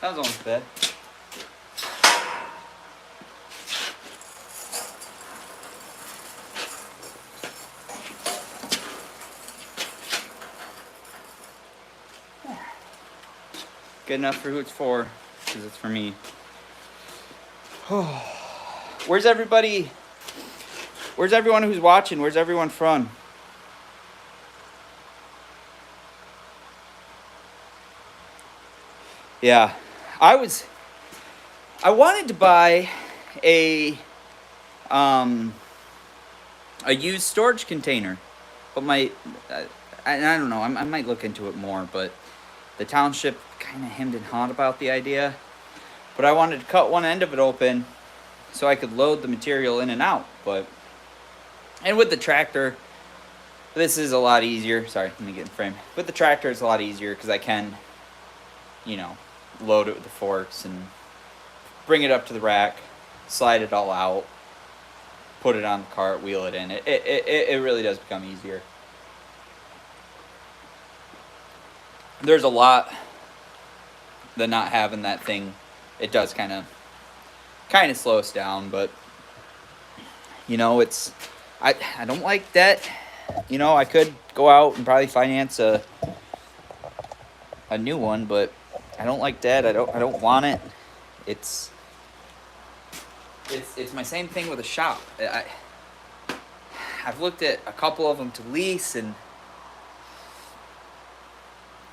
That was almost bad. Good enough for who it's for, because it's for me. Where's everybody? Where's everyone who's watching? Where's everyone from? Yeah, I wanted to buy a used storage container, but I don't know. I might look into it more, but the township kind of hemmed and hawed about the idea. But I wanted to cut one end of it open so I could load the material in and out. And with the tractor, this is a lot easier. Sorry, let me get in frame. With the tractor, it's a lot easier because I can, load it with the forks and bring it up to the rack, slide it all out, put it on the cart, wheel it in. It really does become easier. There's a lot that not having that thing, it does kind of slow us down, but it's I don't like debt. I could go out and probably finance a new one, but I don't like debt. I don't want it. It's my same thing with a shop. I've looked at a couple of them to lease, and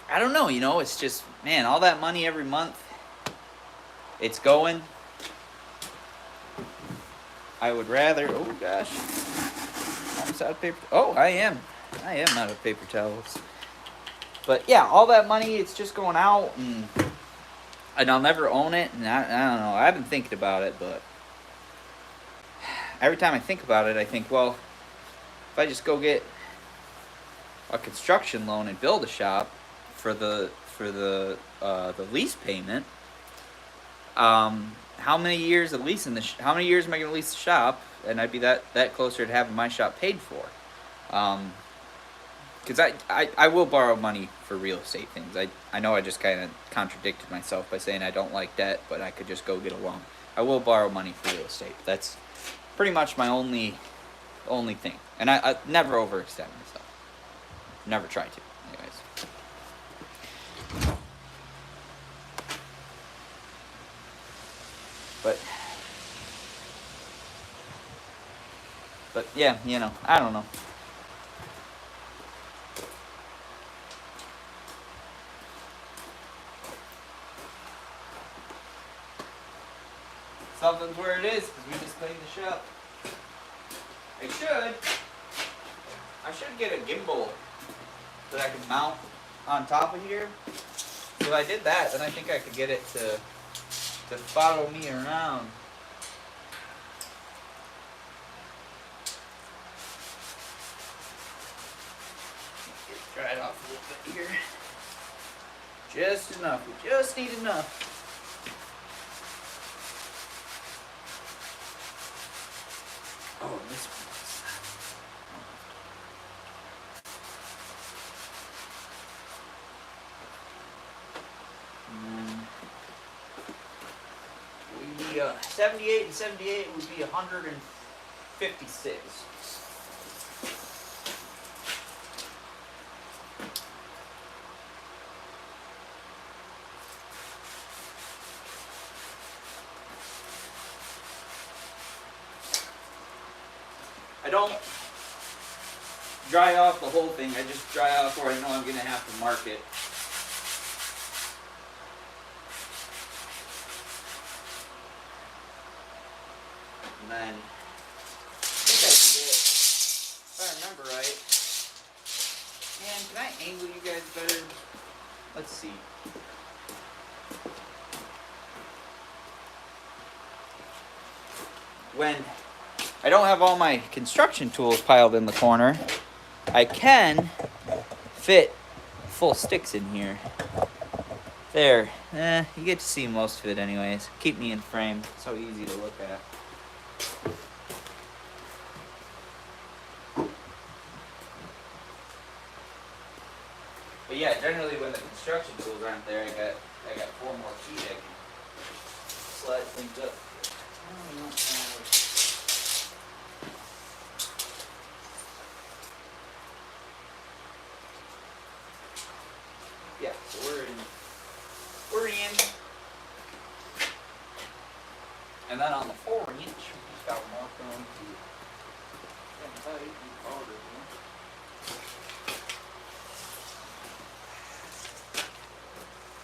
I don't know, it's just, man, all that money every month, it's going. I would rather, oh gosh, almost out of paper. Oh, I am out of paper towels. But yeah, all that money, it's just going out, and I'll never own it, and I don't know, I haven't thinking about it, but every time I think about it, I think, well, if I just go get a construction loan and build a shop for the lease payment, how many years of leasing how many years am I going to lease the shop, and I'd be that closer to having my shop paid for. Because I will borrow money for real estate things. I know I just kind of contradicted myself by saying I don't like debt, but I could just go get a loan. I will borrow money for real estate. That's pretty much my only thing. And I never overextend myself. Never try to, anyways. But yeah, I don't know. Something's where it is, because we just cleaned the shop. I should get a gimbal that I could mount on top of here. If I did that, then I think I could get it to follow me around. Get it dried off a little bit here. Just enough. We just need enough. Oh, this one. And then 78 and 78 would be 156. I don't dry off the whole thing. I just dry off where I know I'm going to have to mark it. And then I think I can get, if I remember right. Man, can I angle you guys better? Let's see. When I don't have all my construction tools piled in the corner, I can fit full sticks in here. There. You get to see most of it anyways. Keep me in frame. So easy to look at. But yeah, generally when the construction tools aren't there, I got 4 more feet I can slide things up. Yeah, so we're in And then on the 4-inch, we just got more room to tight and harder.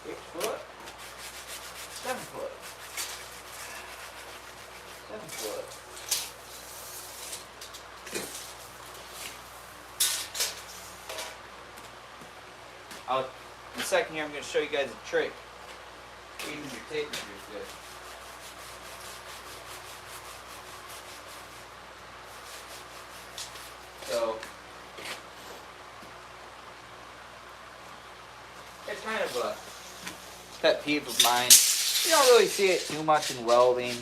6 foot, 7 foot, 7 foot. In a second here, I'm going to show you guys a trick. Even your tape measure is good. So, it's kind of a pet peeve of mine. You don't really see it too much in welding,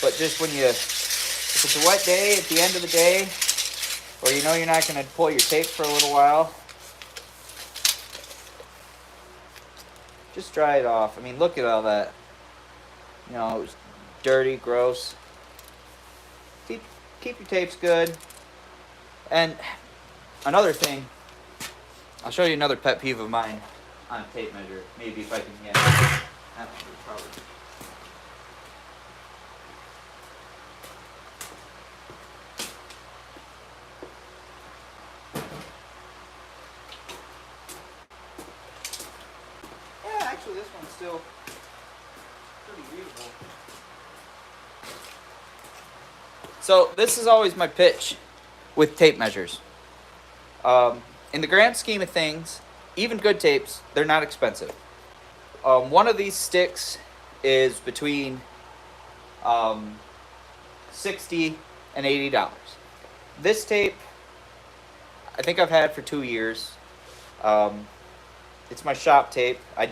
but just when if it's a wet day at the end of the day, or you know you're not going to pull your tape for a little while, just dry it off. I mean, look at all that. You know, it was dirty, gross. Keep your tapes good. And another thing, I'll show you another pet peeve of mine on a tape measure. Maybe if I can get that one, probably. Yeah, actually, this one's still pretty readable. So this is always my pitch with tape measures. In the grand scheme of things, even good tapes, they're not expensive. One of these sticks is between $60 and $80. This tape, I think I've had for 2 years. It's my shop tape. I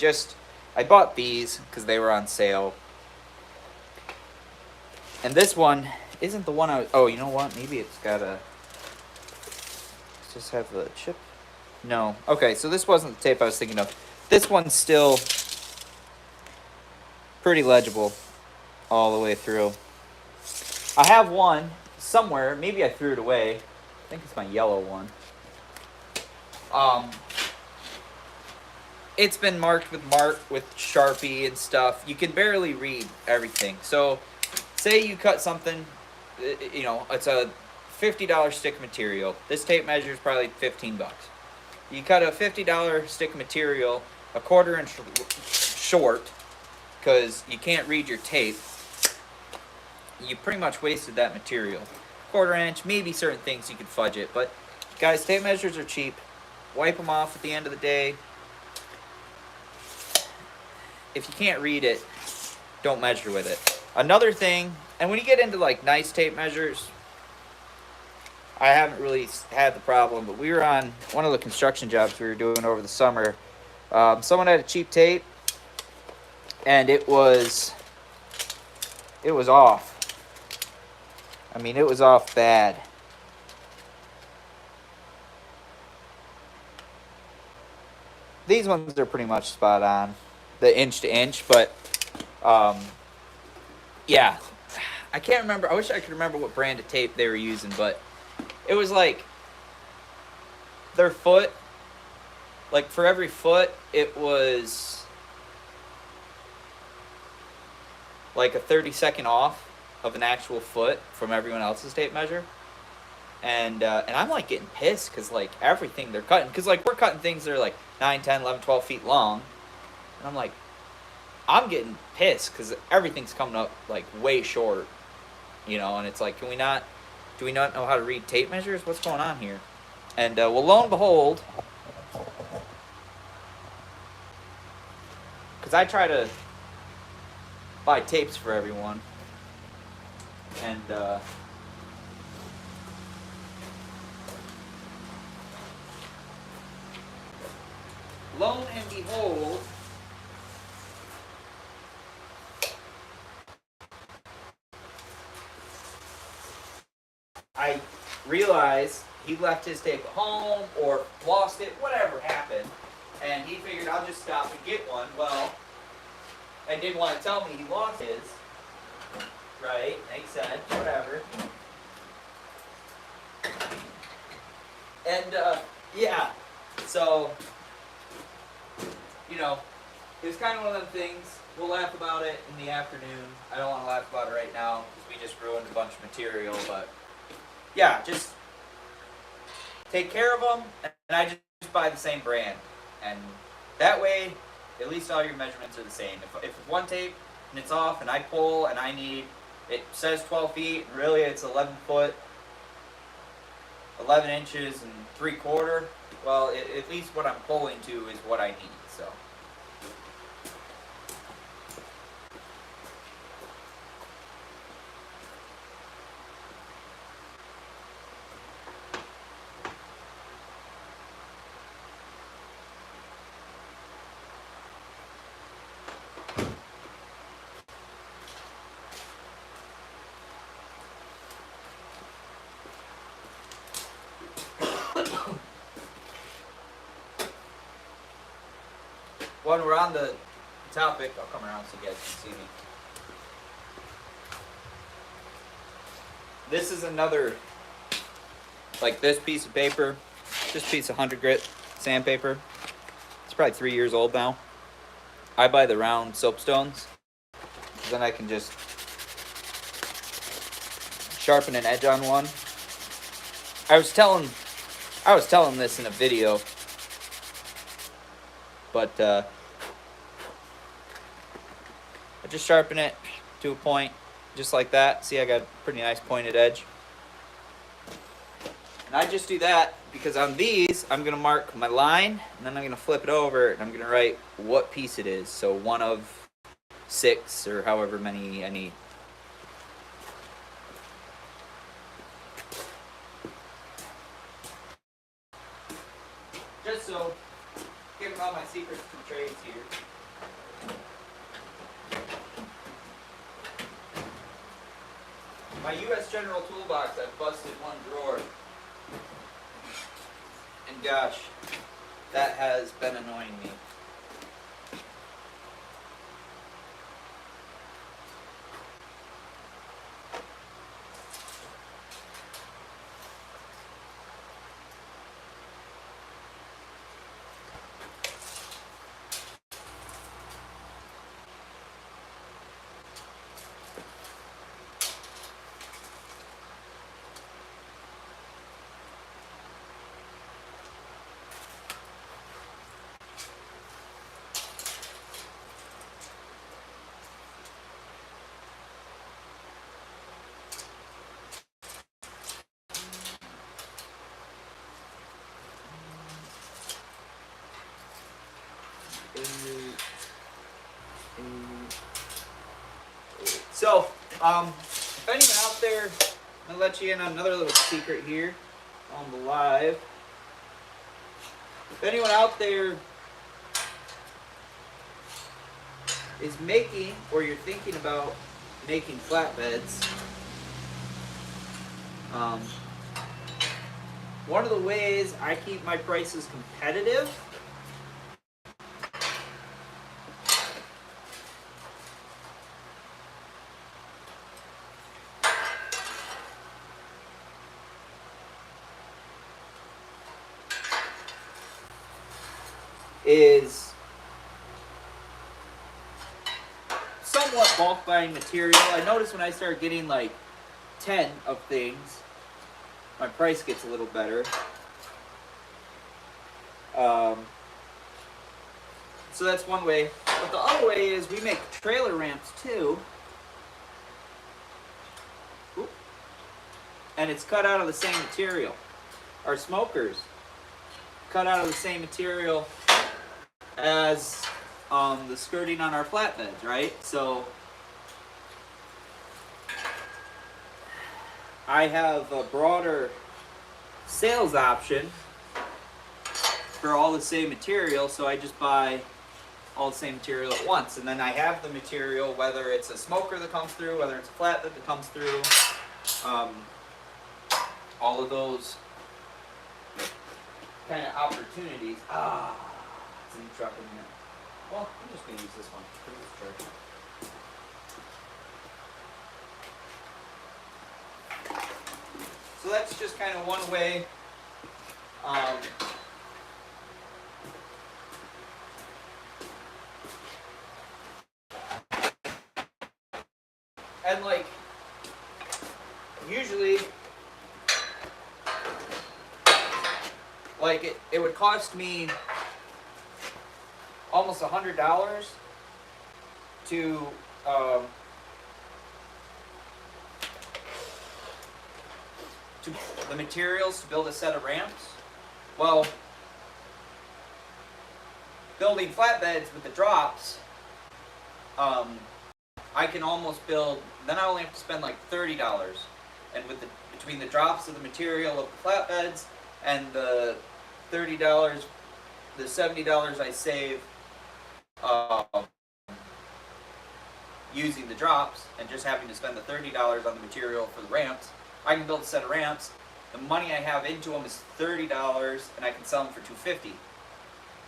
bought these because they were on sale. And this one isn't the one I was, oh, you know what? Maybe it's got a, just have the chip. No. Okay, so this wasn't the tape I was thinking of. This one's still pretty legible all the way through. I have one somewhere. Maybe I threw it away. I think it's my yellow one. It's been marked with Sharpie and stuff. You can barely read everything. So, say you cut something, you know, it's a $50 stick of material. This tape measure is probably $15. You cut a $50 stick of material a 1/4 inch short because you can't read your tape. You pretty much wasted that material. 1/4 inch, maybe certain things you could fudge it, but guys, tape measures are cheap. Wipe them off at the end of the day. If you can't read it, don't measure with it. Another thing, and when you get into like nice tape measures, I haven't really had the problem, but we were on one of the construction jobs we were doing over the summer. Someone had a cheap tape, and it was off. I mean, it was off bad. These ones are pretty much spot on, the inch to inch, but yeah, I can't remember. I wish I could remember what brand of tape they were using, but it was like their foot, like for every foot, it was like a 30-second off of an actual foot from everyone else's tape measure. And I'm like getting pissed because like everything they're cutting, because like we're cutting things that are like 9, 10, 11, 12 feet long. And I'm like, I'm getting pissed because everything's coming up like way short, you know, and it's like, do we not know how to read tape measures? What's going on here? And well, lo and behold, because I try to buy tapes for everyone, and lo and behold, I realized he left his tape at home or lost it, whatever happened, and he figured I'll just stop and get one. Well, and didn't want to tell me he lost his. Right? Makes sense. Whatever. And yeah, so you know, it was kind of one of them things. we'll laugh about it in the afternoon. I don't want to laugh about it right now because we just ruined a bunch of material. But yeah, just take care of them, and I just buy the same brand, and that way, at least all your measurements are the same. If one tape and it's off, and I pull, and I need, it says 12 feet, and really it's 11 foot, 11 inches and 3/4. Well, at least what I'm pulling to is what I need. So. When we're on the topic, I'll come around so you guys can see me. This is another, like this piece of paper, this piece of 100 grit sandpaper. It's probably 3 years old now. I buy the round soapstones, then I can just sharpen an edge on one. I was telling this in a video, but I just sharpen it to a point, just like that. See, I got a pretty nice pointed edge. And I just do that because on these, I'm going to mark my line, and then I'm going to flip it over, and I'm going to write what piece it is. So 1 of 6, or however many I need. Just so, giving all my secrets to trades here. My U.S. General toolbox, I've busted one drawer. And gosh, that has been annoying me. So, if anyone out there, I'm going to let you in on another little secret here on the live. If anyone out there is making, or you're thinking about making flatbeds, one of the ways I keep my prices competitive is somewhat bulk buying material. I notice when I start getting like 10 of things, my price gets a little better. So that's one way. But the other way is we make trailer ramps too. Oop. And it's cut out of the same material. Our smokers cut out of the same material as the skirting on our flatbeds, right? So I have a broader sales option for all the same material, so I just buy all the same material at once, and then I have the material, whether it's a smoker that comes through, whether it's a flatbed that comes through, all of those kind of opportunities. It's in the truck in here. Well, I'm just going to use this one for this charge. So that's just kind of one way. And like, usually, like it would cost me almost $100 to to the materials to build a set of ramps. Well, building flatbeds with the drops, I can almost build. Then I only have to spend like $30, and with the between the drops of the material of the flatbeds and the $30, the $70 I save using the drops, and just having to spend the $30 on the material for the ramps, I can build a set of ramps. The money I have into them is $30, and I can sell them for $250.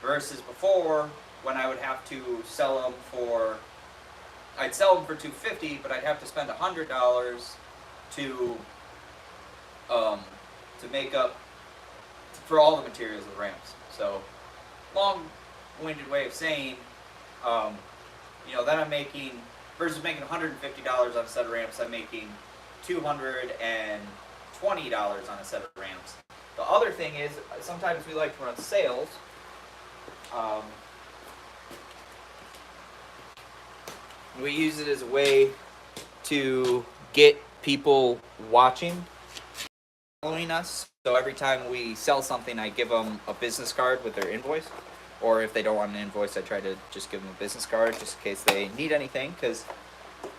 Versus before, when I would have to sell them for, I'd sell them for $250, but I'd have to spend $100 to make up for all the materials of the ramps. So, long-winded way of saying, then I'm making, versus making $150 on a set of ramps, I'm making $220 on a set of ramps. The other thing is, sometimes we like to run sales. We use it as a way to get people watching, following us. So every time we sell something, I give them a business card with their invoice. Or if they don't want an invoice, I try to just give them a business card just in case they need anything. Because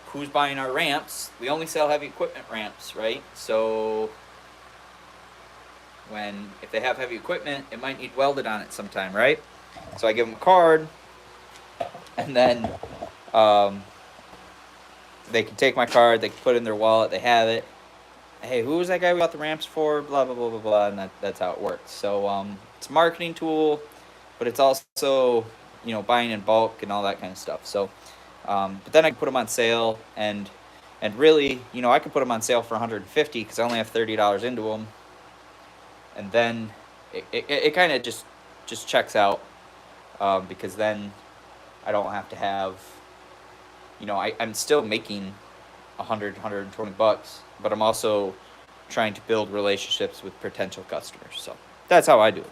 who's buying our ramps? We only sell heavy equipment ramps, right? So if they have heavy equipment, it might need welded on it sometime, right? So I give them a card, and then they can take my card, they can put it in their wallet, they have it. Hey, who was that guy we bought the ramps for? Blah, blah, blah, blah, blah, and that's how it works. So it's a marketing tool, but it's also, buying in bulk and all that kind of stuff. So, but then I can put them on sale, and really, I can put them on sale for $150 because I only have $30 into them, and then it kind of just checks out, because then I don't have to have, I'm still making $120, but I'm also trying to build relationships with potential customers. So that's how I do it.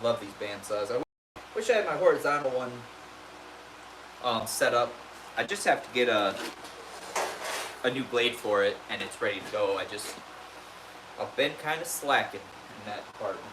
Love these bandsaws. I wish I had my horizontal one set up. I just have to get a new blade for it, and it's ready to go. I've been kind of slacking in that department.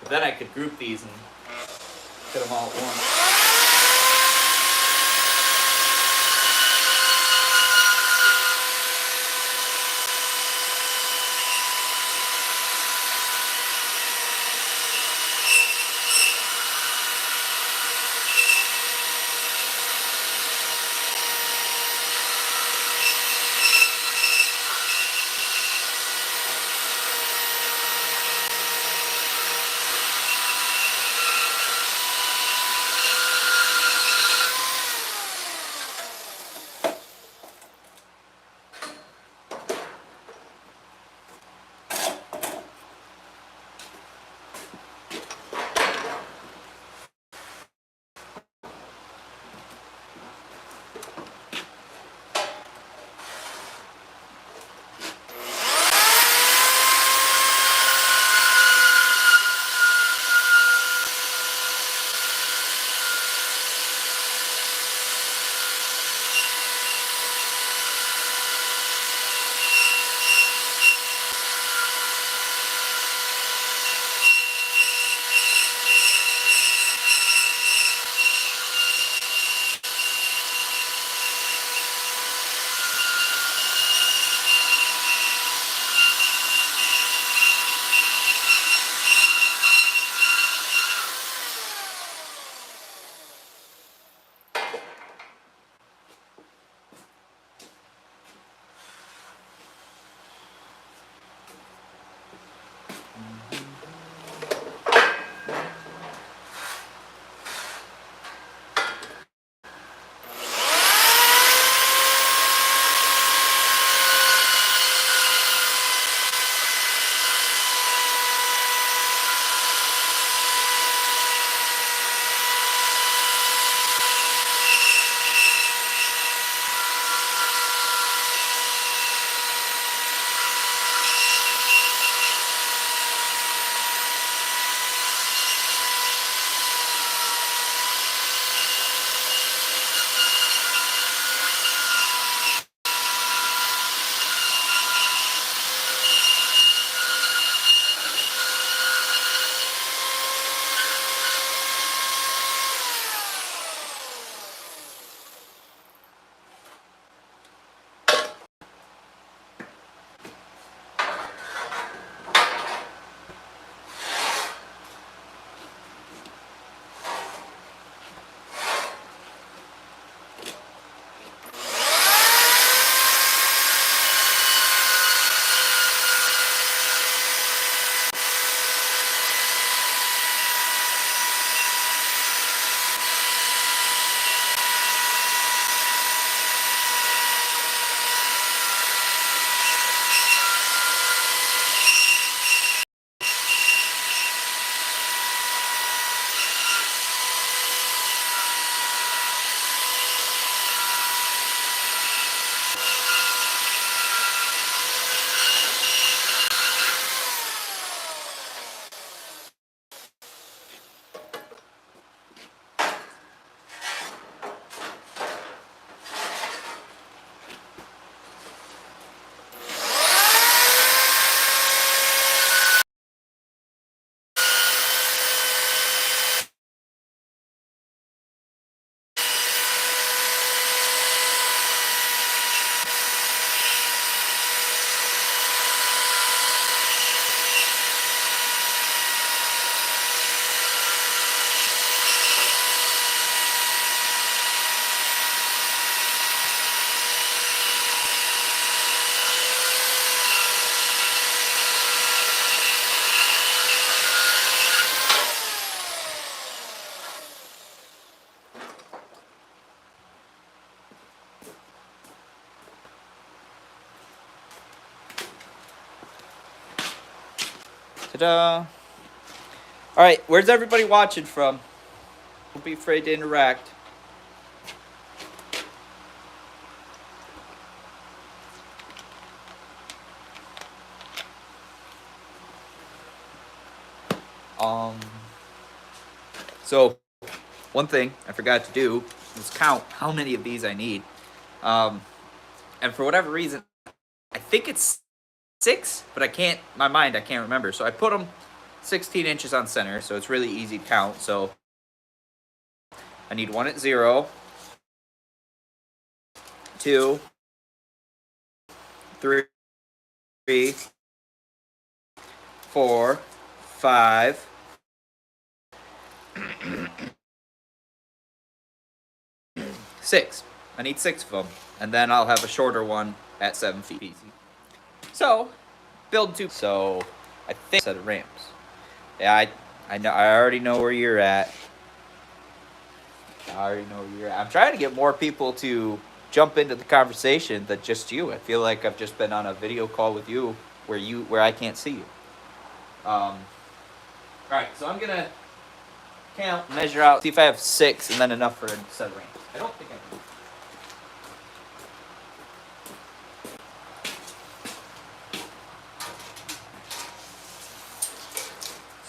Then I could group these and put them all at once. Ta-da! All right, where's everybody watching from? Don't be afraid to interact. So one thing I forgot to do was count how many of these I need. And for whatever reason, I think it's 6, but I can't remember. So I put them 16 inches on center, so it's really easy to count. So I need 1 at 0, 2, 3, 4, 5, 6. I need 6 of them, and then I'll have a shorter one at 7 feet. Easy. So, build 2. So, I think set of ramps. Yeah, I know. I already know where you're at. I'm trying to get more people to jump into the conversation than just you. I feel like I've just been on a video call with you where I can't see you. All right, so I'm gonna count, measure out, see if I have 6, and then enough for a set of ramps. I don't think I do.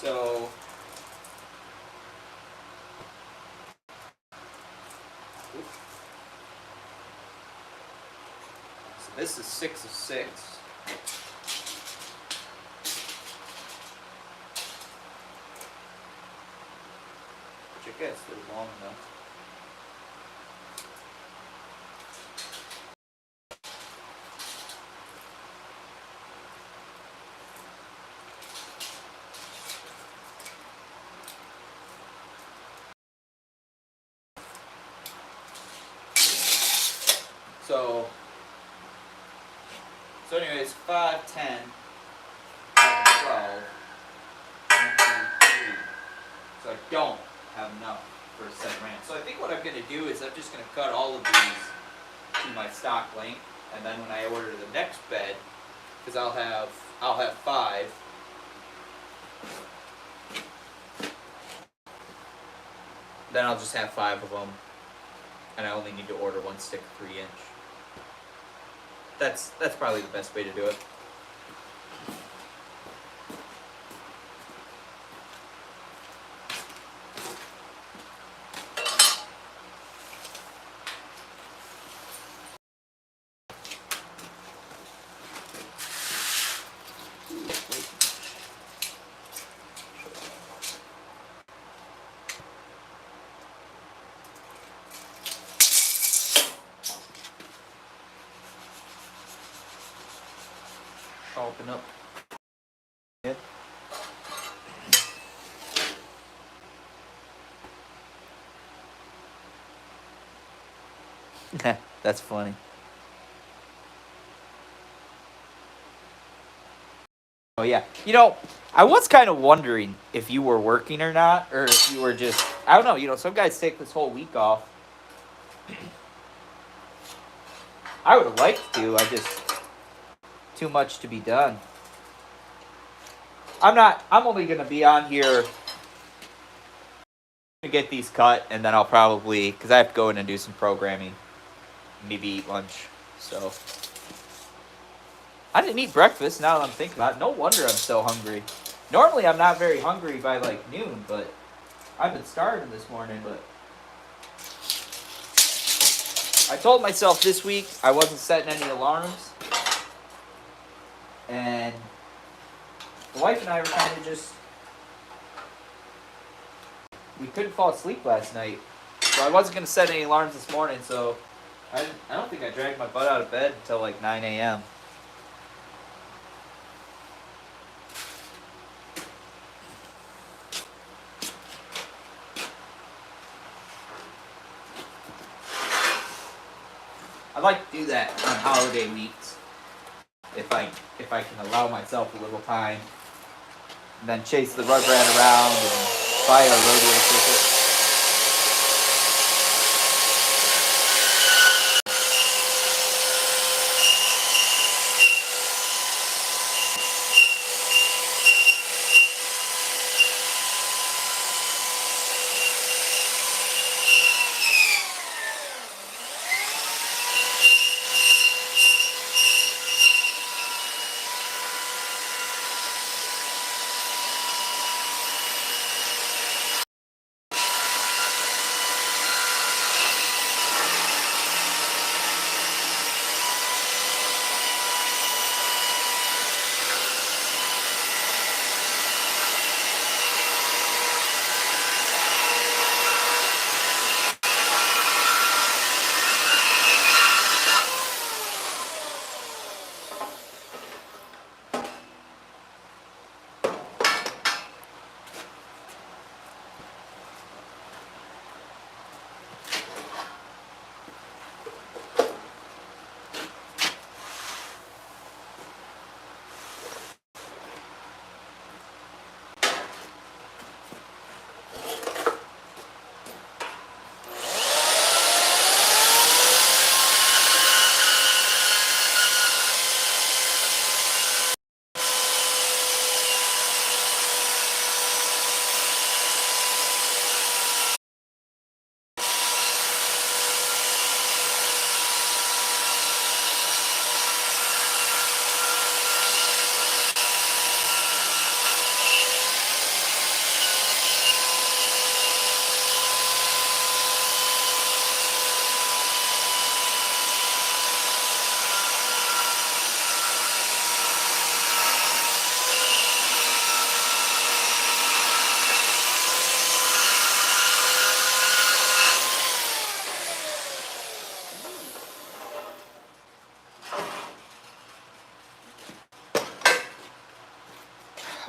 So this is 6 of 6. Which I guess they're long enough. So anyways, 5, 10, 11, 12, 1, 2, 3. So I don't have enough for a set of ramps. So I think what I'm going to do is I'm just going to cut all of these to my stock length, and then when I order the next bed, because I'll have 5. Then I'll just have 5 of them, and I only need to order 1 stick 3-inch. That's probably the best way to do it. Open up. Yeah. That's funny. Oh yeah. I was kind of wondering if you were working or not, or if you were just, I don't know, some guys take this whole week off. I would have liked to, too much to be done. I'm only going to be on here to get these cut, and then I'll probably, because I have to go in and do some programming, maybe eat lunch, so. I didn't eat breakfast, now that I'm thinking about it. No wonder I'm so hungry. Normally I'm not very hungry by like noon, but I've been starving this morning, but I told myself this week I wasn't setting any alarms, and the wife and I were kind of just, we couldn't fall asleep last night, so I wasn't going to set any alarms this morning, so I don't think I dragged my butt out of bed until like 9 a.m. I like to do that on holiday weeks, if I can allow myself a little time, and then chase the rugrat around and buy a rodeo ticket.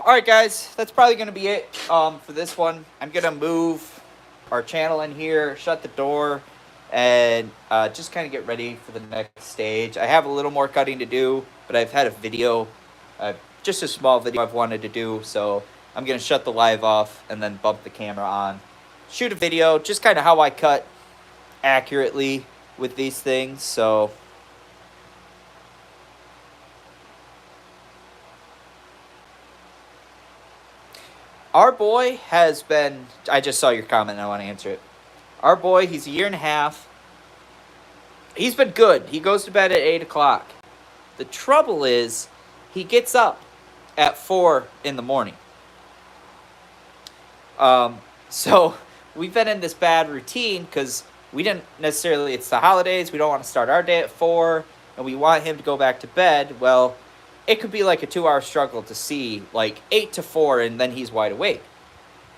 all right, guys, that's probably going to be it for this one. I'm going to move our channel in here, shut the door, and just kind of get ready for the next stage. I have a little more cutting to do, but I've had a video, just a small video I've wanted to do, so I'm going to shut the live off and then bump the camera on. Shoot a video, just kind of how I cut accurately with these things, so... Our boy has been... I just saw your comment and I want to answer it. Our boy, he's a year and a half. He's been good. He goes to bed at 8 o'clock. The trouble is, he gets up at 4 in the morning. So we've been in this bad routine because we didn't necessarily... It's the holidays. We don't want to start our day at 4. And we want him to go back to bed. Well... It could be like a 2-hour struggle to see, like 8 to 4, and then he's wide awake.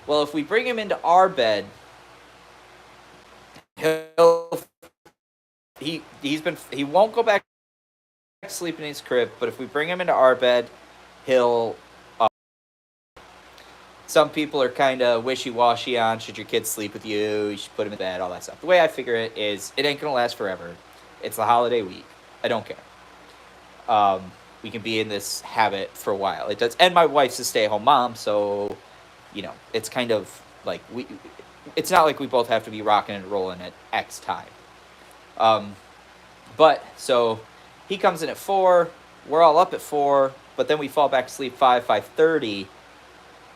Well, if we bring him into our bed, he won't go back to sleep in his crib. But if we bring him into our bed, he'll. Some people are kind of wishy-washy on should your kids sleep with you. You should put him in bed, all that stuff. The way I figure it is, it ain't gonna last forever. It's the holiday week. I don't care. We can be in this habit for a while. It does, and my wife's a stay-at-home mom, so you know it's kind of like it's not like we both have to be rocking and rolling at X time. But so he comes in at 4. We're all up at 4, but then we fall back to sleep 5:30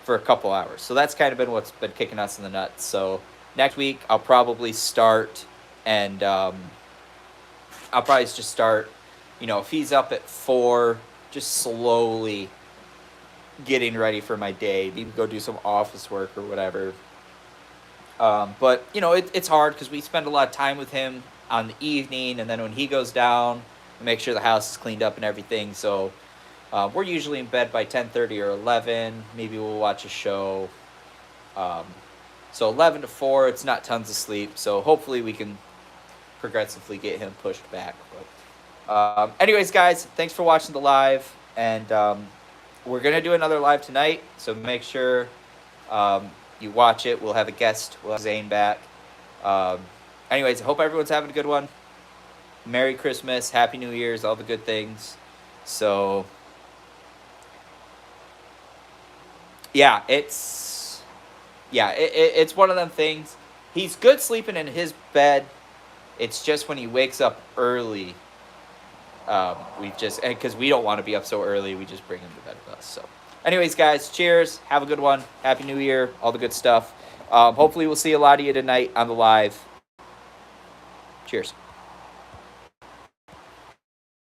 for a couple hours. So that's kind of been what's been kicking us in the nuts. So next week I'll probably start, and I'll probably just start. You know, if he's up at 4, just slowly getting ready for my day, maybe go do some office work or whatever. But, you know, it's hard because we spend a lot of time with him on the evening, and then when he goes down, we make sure the house is cleaned up and everything. So we're usually in bed by 10:30 or 11. Maybe we'll watch a show. So 11 to 4, it's not tons of sleep. So hopefully we can progressively get him pushed back. But, anyways, guys, thanks for watching the live, and we're going to do another live tonight, so make sure you watch it. We'll have a guest. We'll have Zane back. Anyways, I hope everyone's having a good one. Merry Christmas, Happy New Year's, all the good things. So, yeah, it's one of them things. He's good sleeping in his bed. It's just when he wakes up early, because we don't want to be up so early, we just bring him to bed with us. So anyways, guys, cheers, have a good one, Happy New Year, all the good stuff. Hopefully we'll see a lot of you tonight on the live. Cheers.